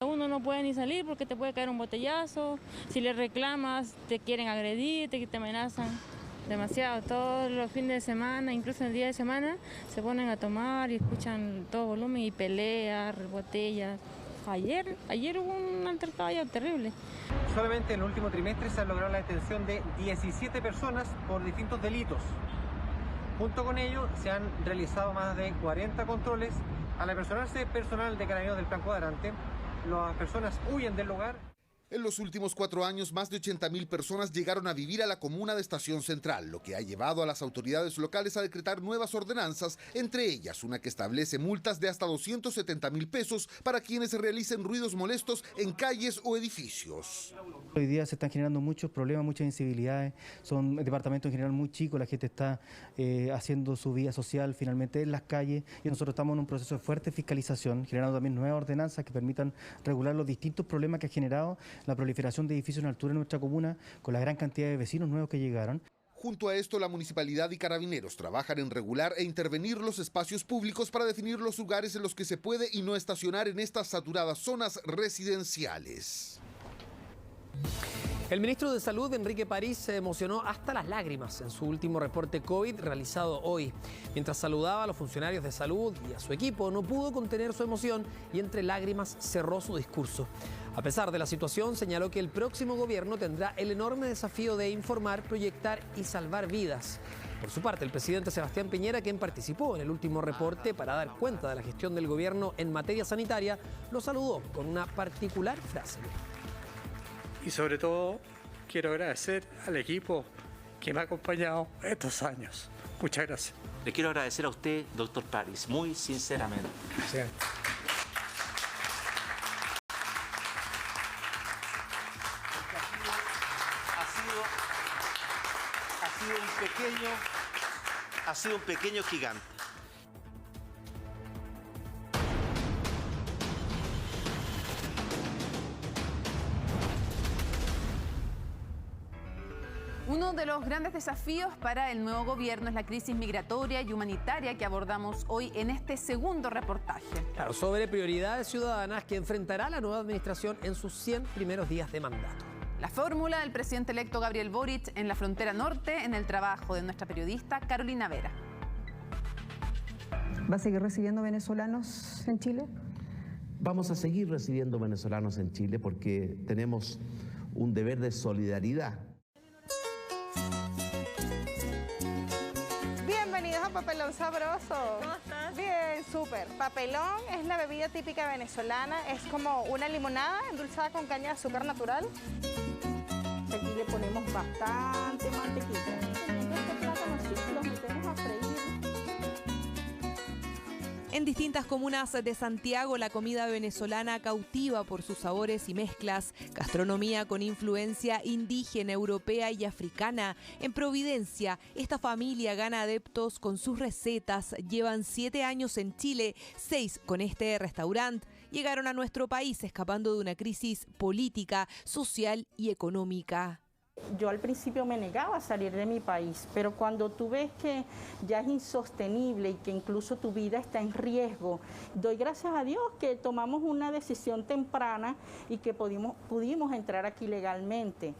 Uno no puede ni salir porque te puede caer un botellazo, si le reclamas te quieren agredir, te amenazan. Demasiado, todos los fines de semana, incluso el día de semana, se ponen a tomar y escuchan todo volumen y peleas, botellas. Ayer hubo un altercado terrible. Solamente en el último trimestre se ha logrado la detención de 17 personas por distintos delitos. Junto con ello se han realizado más de 40 controles. Al apersonarse personal de Carabineros del Plan Cuadrante, las personas huyen del lugar. En los últimos 4 años, más de 80.000 personas llegaron a vivir a la comuna de Estación Central, lo que ha llevado a las autoridades locales a decretar nuevas ordenanzas, entre ellas una que establece multas de hasta 270.000 pesos para quienes realicen ruidos molestos en calles o edificios. Hoy día se están generando muchos problemas, muchas incivilidades, son departamentos en general muy chicos, la gente está haciendo su vida social finalmente en las calles y nosotros estamos en un proceso de fuerte fiscalización, generando también nuevas ordenanzas que permitan regular los distintos problemas que ha generado la proliferación de edificios en altura en nuestra comuna con la gran cantidad de vecinos nuevos que llegaron. Junto a esto, la municipalidad y Carabineros trabajan en regular e intervenir los espacios públicos para definir los lugares en los que se puede y no estacionar en estas saturadas zonas residenciales. El ministro de Salud, Enrique París, se emocionó hasta las lágrimas en su último reporte COVID realizado hoy. Mientras saludaba a los funcionarios de salud y a su equipo, no pudo contener su emoción y entre lágrimas cerró su discurso. A pesar de la situación, señaló que el próximo gobierno tendrá el enorme desafío de informar, proyectar y salvar vidas. Por su parte, el presidente Sebastián Piñera, quien participó en el último reporte para dar cuenta de la gestión del gobierno en materia sanitaria, lo saludó con una particular frase. Y sobre todo, quiero agradecer al equipo que me ha acompañado estos años. Muchas gracias. Le quiero agradecer a usted, doctor París, muy sinceramente. Sí. Ha sido un pequeño gigante. Uno de los grandes desafíos para el nuevo gobierno es la crisis migratoria y humanitaria que abordamos hoy en este segundo reportaje. Claro, sobre prioridades ciudadanas que enfrentará la nueva administración en sus 100 primeros días de mandato. La fórmula del presidente electo Gabriel Boric en la frontera norte, en el trabajo de nuestra periodista Carolina Vera. ¿Va a seguir recibiendo venezolanos en Chile? Vamos a seguir recibiendo venezolanos en Chile porque tenemos un deber de solidaridad. Bienvenidos a Papelón Sabroso. ¿Cómo estás? Bien, súper. Papelón es la bebida típica venezolana, es como una limonada endulzada con caña de azúcar natural. Aquí le ponemos bastante mantequilla. Este plátano así lo metemos a freír. En distintas comunas de Santiago, la comida venezolana cautiva por sus sabores y mezclas, gastronomía con influencia indígena, europea y africana. En Providencia, esta familia gana adeptos con sus recetas. Llevan 7 años en Chile, 6 con este restaurante. Llegaron a nuestro país escapando de una crisis política, social y económica. Yo al principio me negaba a salir de mi país, pero cuando tú ves que ya es insostenible y que incluso tu vida está en riesgo, doy gracias a Dios que tomamos una decisión temprana y que pudimos entrar aquí legalmente.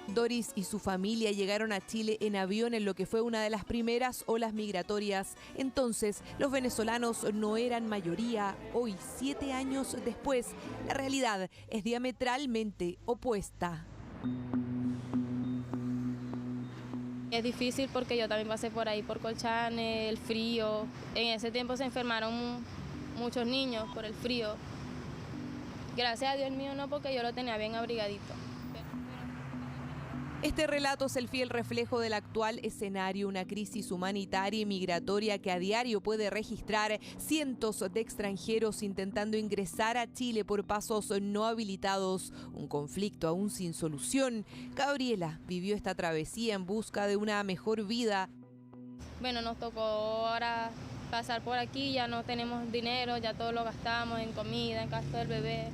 Doris y su familia llegaron a Chile en avión en lo que fue una de las primeras olas migratorias. Entonces, los venezolanos no eran mayoría. Hoy, 7 años después, la realidad es diametralmente opuesta. Es difícil porque yo también pasé por ahí, por Colchane, el frío. En ese tiempo se enfermaron muchos niños por el frío. Gracias a Dios el mío no, porque yo lo tenía bien abrigadito. Este relato es el fiel reflejo del actual escenario, una crisis humanitaria y migratoria que a diario puede registrar cientos de extranjeros intentando ingresar a Chile por pasos no habilitados, un conflicto aún sin solución. Gabriela vivió esta travesía en busca de una mejor vida. Bueno, nos tocó ahora pasar por aquí, ya no tenemos dinero, ya todo lo gastamos en comida, en gasto del bebé.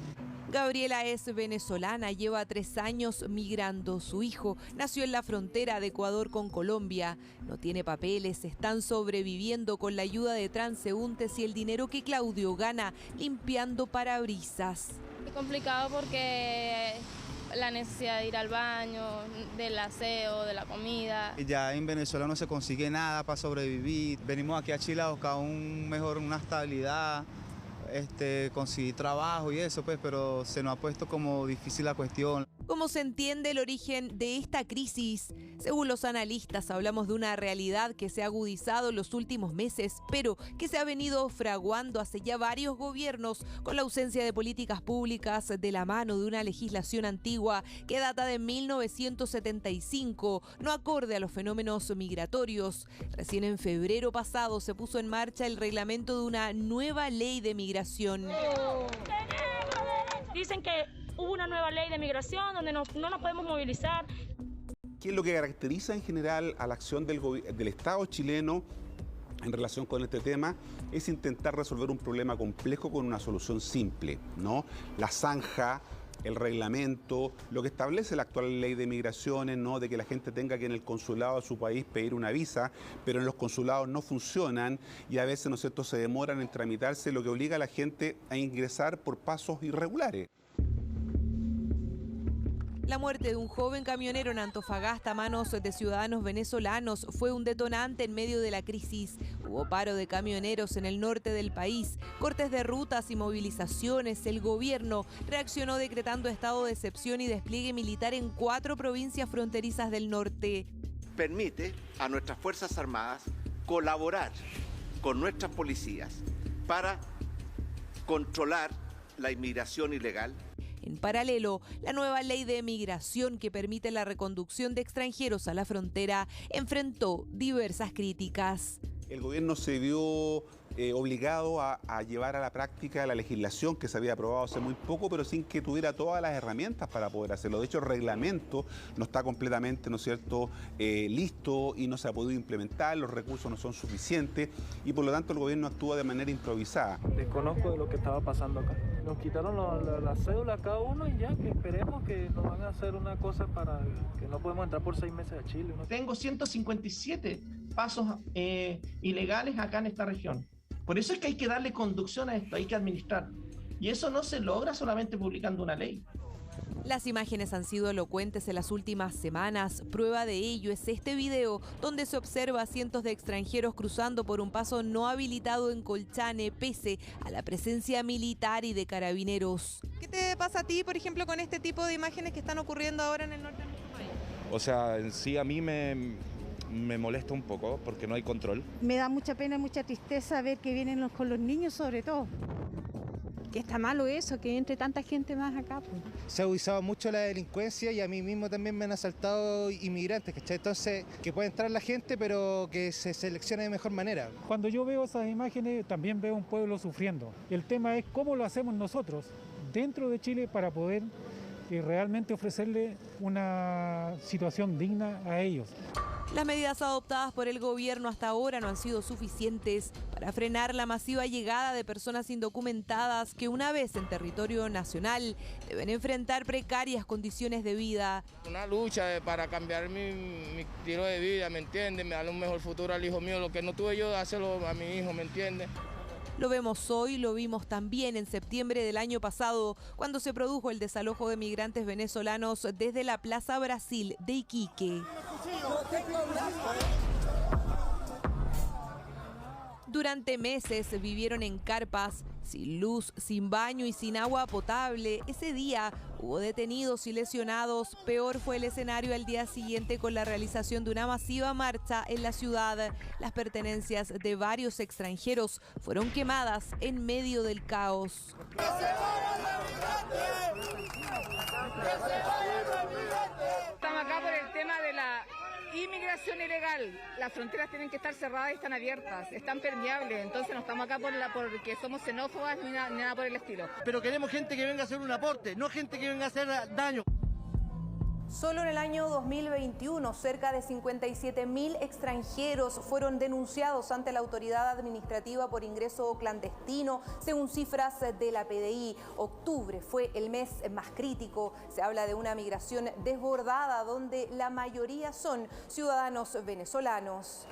Gabriela es venezolana, lleva 3 años migrando. Su hijo nació en la frontera de Ecuador con Colombia. No tiene papeles, están sobreviviendo con la ayuda de transeúntes y el dinero que Claudio gana limpiando parabrisas. Es complicado porque la necesidad de ir al baño, del aseo, de la comida. Ya en Venezuela no se consigue nada para sobrevivir. Venimos aquí a Chile a buscar una estabilidad. Conseguir trabajo y eso, pues, pero se nos ha puesto como difícil la cuestión. ¿Cómo se entiende el origen de esta crisis? Según los analistas, hablamos de una realidad que se ha agudizado en los últimos meses, pero que se ha venido fraguando hace ya varios gobiernos con la ausencia de políticas públicas de la mano de una legislación antigua que data de 1975, no acorde a los fenómenos migratorios. Recién en febrero pasado se puso en marcha el reglamento de una nueva ley de migración. Dicen que hubo una nueva ley de migración donde no nos podemos movilizar. ¿Qué es lo que caracteriza en general a la acción del Estado chileno en relación con este tema? Es intentar resolver un problema complejo con una solución simple, ¿no? La zanja, el reglamento, lo que establece la actual ley de migraciones, ¿no? De que la gente tenga que en el consulado de su país pedir una visa, pero en los consulados no funcionan y a veces, ¿no es cierto?, se demoran en tramitarse, lo que obliga a la gente a ingresar por pasos irregulares. La muerte de un joven camionero en Antofagasta a manos de ciudadanos venezolanos fue un detonante en medio de la crisis. Hubo paro de camioneros en el norte del país, cortes de rutas y movilizaciones. El gobierno reaccionó decretando estado de excepción y despliegue militar en 4 provincias fronterizas del norte. Permite a nuestras Fuerzas Armadas colaborar con nuestras policías para controlar la inmigración ilegal. En paralelo, la nueva ley de migración que permite la reconducción de extranjeros a la frontera enfrentó diversas críticas. El gobierno se vio obligado a llevar a la práctica la legislación que se había aprobado hace muy poco, pero sin que tuviera todas las herramientas para poder hacerlo. De hecho, el reglamento no está completamente, ¿no es cierto?, listo y no se ha podido implementar, los recursos no son suficientes y por lo tanto el gobierno actúa de manera improvisada. Desconozco de lo que estaba pasando acá. Nos quitaron la cédula a cada uno y ya que esperemos que nos van a hacer una cosa para que no podemos entrar por 6 meses a Chile, ¿no? Tengo 157 pasos ilegales acá en esta región. Por eso es que hay que darle conducción a esto, hay que administrar. Y eso no se logra solamente publicando una ley. Las imágenes han sido elocuentes en las últimas semanas. Prueba de ello es este video donde se observa a cientos de extranjeros cruzando por un paso no habilitado en Colchane pese a la presencia militar y de carabineros. ¿Qué te pasa a ti, por ejemplo, con este tipo de imágenes que están ocurriendo ahora en el norte de nuestro país? O sea, en sí a mí me molesta un poco porque no hay control. Me da mucha pena, mucha tristeza ver que vienen con los niños sobre todo. Que está malo eso, que entre tanta gente más acá. Pues. Se ha agudizado mucho la delincuencia y a mí mismo también me han asaltado inmigrantes, ¿cachai? Entonces, que puede entrar la gente, pero que se seleccione de mejor manera. Cuando yo veo esas imágenes, también veo un pueblo sufriendo. El tema es cómo lo hacemos nosotros dentro de Chile para poder realmente ofrecerle una situación digna a ellos. Las medidas adoptadas por el gobierno hasta ahora no han sido suficientes para frenar la masiva llegada de personas indocumentadas que una vez en territorio nacional deben enfrentar precarias condiciones de vida. Una lucha para cambiar mi estilo de vida, ¿me entiendes? Me darle un mejor futuro al hijo mío, lo que no tuve yo, dárselo a mi hijo, ¿me entiendes? Lo vemos hoy, lo vimos también en septiembre del año pasado, cuando se produjo el desalojo de migrantes venezolanos desde la Plaza Brasil de Iquique. Durante meses vivieron en carpas, sin luz, sin baño y sin agua potable. Ese día hubo detenidos y lesionados. Peor fue el escenario al día siguiente con la realización de una masiva marcha en la ciudad. Las pertenencias de varios extranjeros fueron quemadas en medio del caos. Estamos acá por el tema de la inmigración ilegal. Las fronteras tienen que estar cerradas y están abiertas, están permeables, entonces no estamos acá porque somos xenófobas ni nada por el estilo. Pero queremos gente que venga a hacer un aporte, no gente que venga a hacer daño. Solo en el año 2021, cerca de 57.000 extranjeros fueron denunciados ante la autoridad administrativa por ingreso clandestino, según cifras de la PDI. Octubre fue el mes más crítico. Se habla de una migración desbordada, donde la mayoría son ciudadanos venezolanos.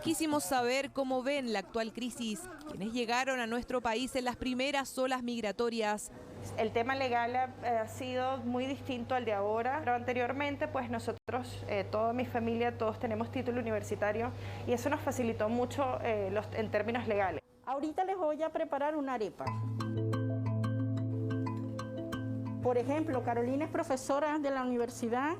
Quisimos saber cómo ven la actual crisis, quienes llegaron a nuestro país en las primeras olas migratorias. El tema legal ha sido muy distinto al de ahora, pero anteriormente pues nosotros, toda mi familia, todos tenemos título universitario y eso nos facilitó mucho en términos legales. Ahorita les voy a preparar una arepa. Por ejemplo, Carolina es profesora de la universidad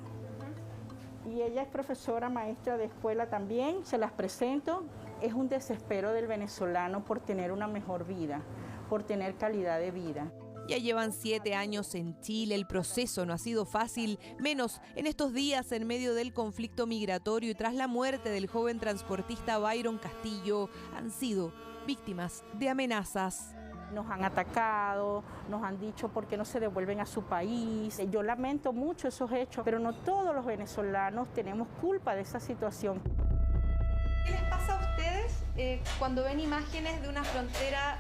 y ella es profesora maestra de escuela también, se las presento. Es un desespero del venezolano por tener una mejor vida, por tener calidad de vida. Ya llevan 7 años en Chile, el proceso no ha sido fácil, menos en estos días en medio del conflicto migratorio y tras la muerte del joven transportista Byron Castillo, han sido víctimas de amenazas. Nos han atacado, nos han dicho por qué no se devuelven a su país. Yo lamento mucho esos hechos, pero no todos los venezolanos tenemos culpa de esa situación. ¿Qué les pasa a ustedes cuando ven imágenes de una frontera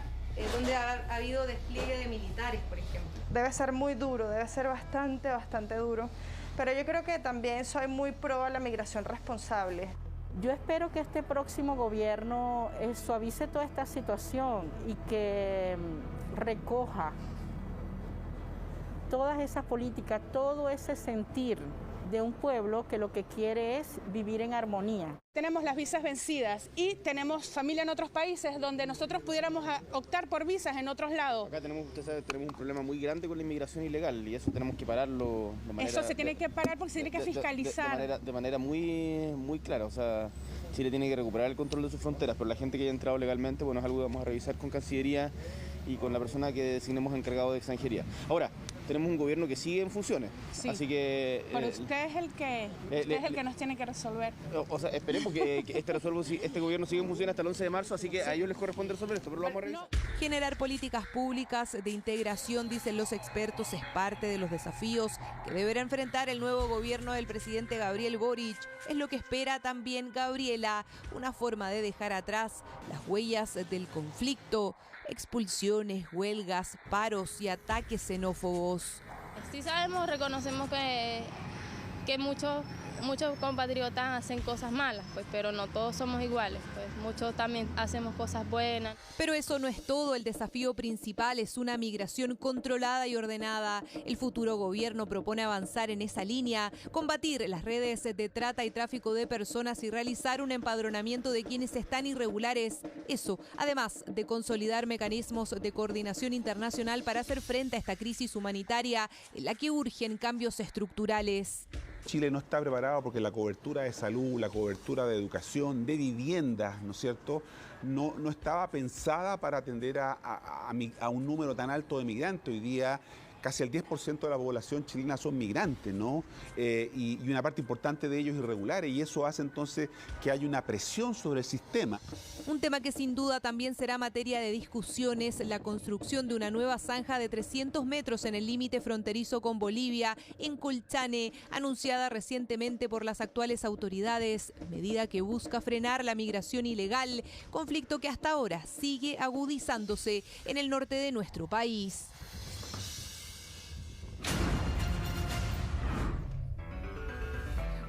donde ha habido despliegue de militares, por ejemplo? Debe ser muy duro, debe ser bastante duro, pero yo creo que también soy muy pro a la migración responsable. Yo espero que este próximo gobierno suavice toda esta situación y que recoja todas esas políticas, todo ese sentir de un pueblo que lo que quiere es vivir en armonía. Tenemos las visas vencidas y tenemos familia en otros países donde nosotros pudiéramos optar por visas en otros lados. Acá tenemos un problema muy grande con la inmigración ilegal y eso tenemos que pararlo de manera... Eso se tiene que parar porque se tiene que fiscalizar. De manera muy clara, o sea, Chile tiene que recuperar el control de sus fronteras, pero la gente que haya entrado legalmente, bueno, es algo que vamos a revisar con Cancillería y con la persona que designemos encargado de extranjería. Ahora, tenemos un gobierno que sigue en funciones, sí. Así que... Pero usted es el que nos tiene que resolver. O sea, esperemos que este gobierno siga en funciones hasta el 11 de marzo, así que a ellos les corresponde resolver esto, pero lo vamos a revisar. Generar políticas públicas de integración, dicen los expertos, es parte de los desafíos que deberá enfrentar el nuevo gobierno del presidente Gabriel Boric. Es lo que espera también Gabriela, una forma de dejar atrás las huellas del conflicto, expulsiones, huelgas, paros y ataques xenófobos. Sí sabemos, reconocemos que muchos compatriotas hacen cosas malas, pues, pero no todos somos iguales, pues muchos también hacemos cosas buenas. Pero eso no es todo, el desafío principal es una migración controlada y ordenada. El futuro gobierno propone avanzar en esa línea, combatir las redes de trata y tráfico de personas y realizar un empadronamiento de quienes están irregulares. Eso, además de consolidar mecanismos de coordinación internacional para hacer frente a esta crisis humanitaria en la que urgen cambios estructurales. Chile no está preparado porque la cobertura de salud, la cobertura de educación, de viviendas, ¿no es cierto?, no estaba pensada para atender a un número tan alto de migrantes. Hoy día casi el 10% de la población chilena son migrantes, ¿no? Y una parte importante de ellos irregulares, y eso hace entonces que haya una presión sobre el sistema. Un tema que sin duda también será materia de discusiones, la construcción de una nueva zanja de 300 metros en el límite fronterizo con Bolivia, en Colchane, anunciada recientemente por las actuales autoridades, medida que busca frenar la migración ilegal, conflicto que hasta ahora sigue agudizándose en el norte de nuestro país.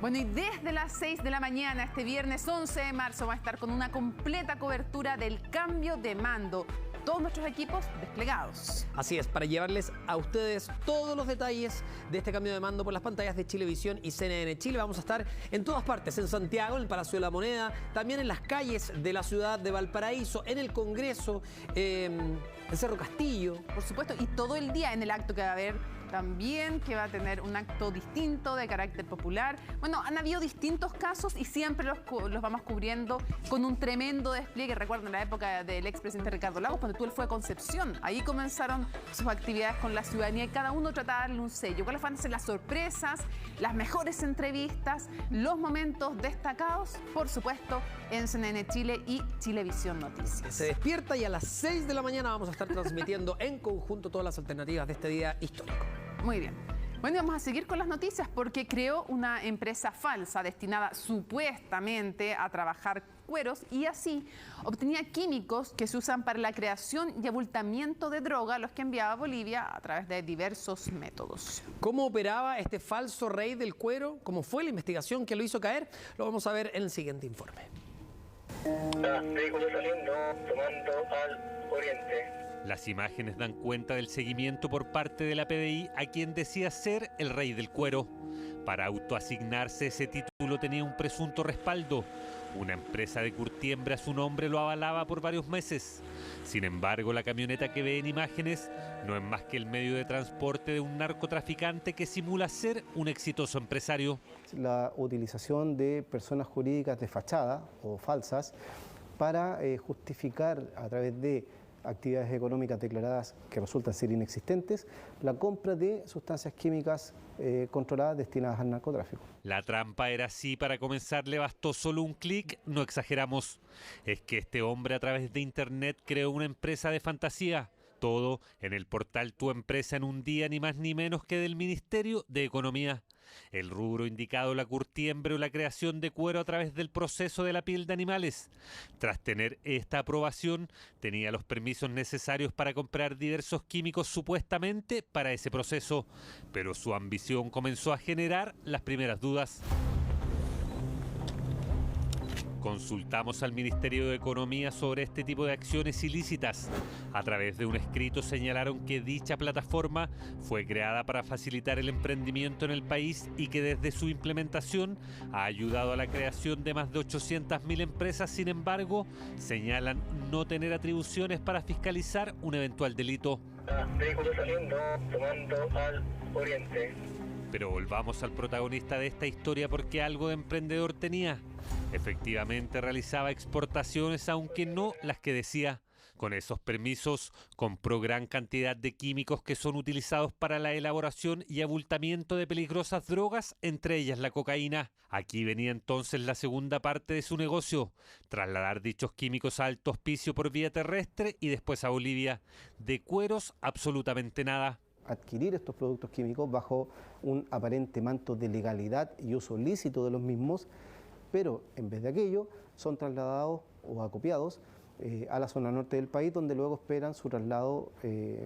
Bueno, y desde las 6 de la mañana, este viernes 11 de marzo, va a estar con una completa cobertura del cambio de mando. Todos nuestros equipos desplegados. Así es, para llevarles a ustedes todos los detalles de este cambio de mando por las pantallas de Chilevisión y CNN Chile. Vamos a estar en todas partes, en Santiago, en el Palacio de la Moneda, también en las calles de la ciudad de Valparaíso, en el Congreso, en Cerro Castillo. Por supuesto, y todo el día en el acto que va a haber también, que va a tener un acto distinto de carácter popular. Bueno, han habido distintos casos y siempre los vamos cubriendo con un tremendo despliegue. Recuerden la época del expresidente Ricardo Lagos, cuando él fue a Concepción. Ahí comenzaron sus actividades con la ciudadanía y cada uno trataba de darle un sello. ¿Cuáles van a ser las sorpresas, las mejores entrevistas, los momentos destacados? Por supuesto, en CNN Chile y Chilevisión Noticias. Se despierta y a las 6 de la mañana vamos a estar transmitiendo en conjunto todas las alternativas de este día histórico. Muy bien. Bueno, vamos a seguir con las noticias porque creó una empresa falsa destinada supuestamente a trabajar cueros y así obtenía químicos que se usan para la creación y abultamiento de droga, los que enviaba a Bolivia a través de diversos métodos. ¿Cómo operaba este falso rey del cuero? ¿Cómo fue la investigación que lo hizo caer? Lo vamos a ver en el siguiente informe. Vehículo saliendo, tomando al oriente. Las imágenes dan cuenta del seguimiento por parte de la PDI a quien decía ser el rey del cuero. Para autoasignarse ese título tenía un presunto respaldo. Una empresa de curtiembre a su nombre lo avalaba por varios meses. Sin embargo, la camioneta que ve en imágenes no es más que el medio de transporte de un narcotraficante que simula ser un exitoso empresario. La utilización de personas jurídicas de fachada o falsas para justificar a través de actividades económicas declaradas que resultan ser inexistentes, la compra de sustancias químicas controladas destinadas al narcotráfico. La trampa era así, para comenzar le bastó solo un clic, no exageramos. Es que este hombre a través de internet creó una empresa de fantasía. Todo en el portal Tu Empresa en un día, ni más ni menos que del Ministerio de Economía. El rubro indicado, la curtiembre o la creación de cuero a través del proceso de la piel de animales. Tras tener esta aprobación, tenía los permisos necesarios para comprar diversos químicos supuestamente para ese proceso, pero su ambición comenzó a generar las primeras dudas. Consultamos al Ministerio de Economía sobre este tipo de acciones ilícitas. A través de un escrito señalaron que dicha plataforma fue creada para facilitar el emprendimiento en el país y que desde su implementación ha ayudado a la creación de más de 800.000 empresas. Sin embargo, señalan no tener atribuciones para fiscalizar un eventual delito. Vehículo saliendo, tomando al oriente. Pero volvamos al protagonista de esta historia, porque algo de emprendedor tenía. Efectivamente realizaba exportaciones, aunque no las que decía. Con esos permisos, compró gran cantidad de químicos que son utilizados para la elaboración y abultamiento de peligrosas drogas, entre ellas la cocaína. Aquí venía entonces la segunda parte de su negocio, trasladar dichos químicos a Alto Hospicio por vía terrestre y después a Bolivia. De cueros, absolutamente nada. Adquirir estos productos químicos bajo un aparente manto de legalidad y uso lícito de los mismos, pero en vez de aquello son trasladados o acopiados a la zona norte del país, donde luego esperan su traslado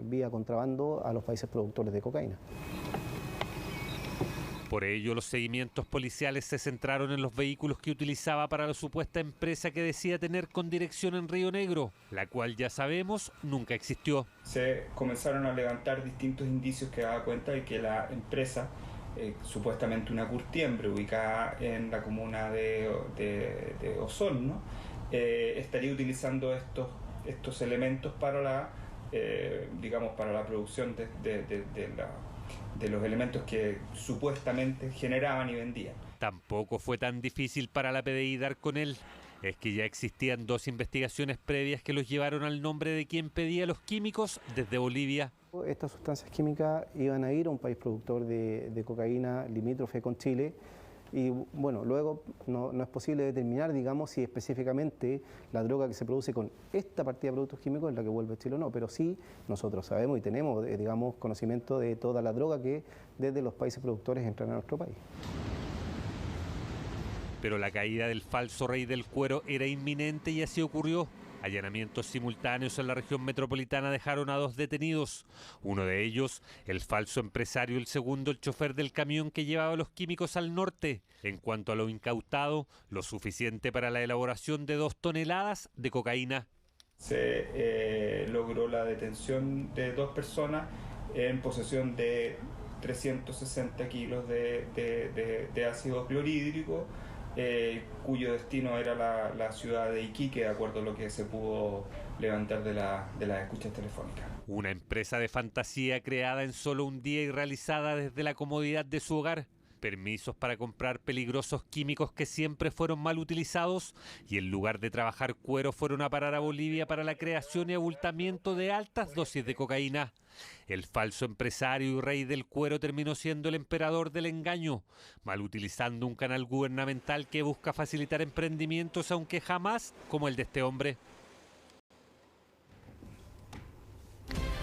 vía contrabando a los países productores de cocaína. Por ello, los seguimientos policiales se centraron en los vehículos que utilizaba para la supuesta empresa que decía tener con dirección en Río Negro, la cual ya sabemos nunca existió. Se comenzaron a levantar distintos indicios que daban cuenta de que la empresa, supuestamente una curtiembre ubicada en la comuna de Osorno, estaría utilizando estos elementos para la, para la producción de los elementos que supuestamente generaban y vendían. Tampoco fue tan difícil para la PDI dar con él. Es que ya existían 2 investigaciones previas que los llevaron al nombre de quien pedía los químicos desde Bolivia. Estas sustancias químicas iban a ir a un país productor de cocaína limítrofe con Chile. Y bueno, luego no es posible determinar, digamos, si específicamente la droga que se produce con esta partida de productos químicos es la que vuelve a Chile o no, pero sí nosotros sabemos y tenemos, digamos, conocimiento de toda la droga que desde los países productores entran a nuestro país. Pero la caída del falso rey del cuero era inminente y así ocurrió. Allanamientos simultáneos en la región metropolitana dejaron a 2 detenidos. Uno de ellos, el falso empresario, el segundo, el chofer del camión que llevaba los químicos al norte. En cuanto a lo incautado, lo suficiente para la elaboración de 2 toneladas de cocaína. Se logró la detención de 2 personas en posesión de 360 kilos de ácido clorhídrico, cuyo destino era la ciudad de Iquique, de acuerdo a lo que se pudo levantar de las escuchas telefónicas. Una empresa de fantasía creada en solo un día y realizada desde la comodidad de su hogar. Permisos para comprar peligrosos químicos que siempre fueron mal utilizados y en lugar de trabajar cuero fueron a parar a Bolivia para la creación y abultamiento de altas dosis de cocaína. El falso empresario y rey del cuero terminó siendo el emperador del engaño, mal utilizando un canal gubernamental que busca facilitar emprendimientos, aunque jamás como el de este hombre.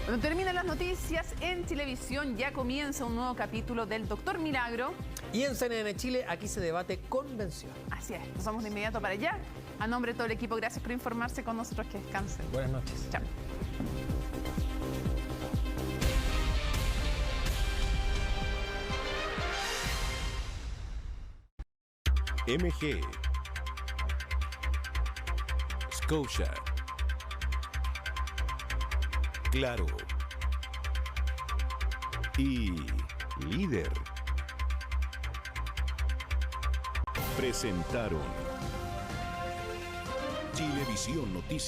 Cuando terminan las noticias en Chilevisión, ya comienza un nuevo capítulo del Doctor Milagro. Y en CNN Chile, aquí se debate convención. Así es, nos vamos de inmediato para allá. A nombre de todo el equipo, gracias por informarse con nosotros. Que descansen. Buenas noches. Chao. MG, Scotia, Claro y Líder presentaron Chilevisión Noticias.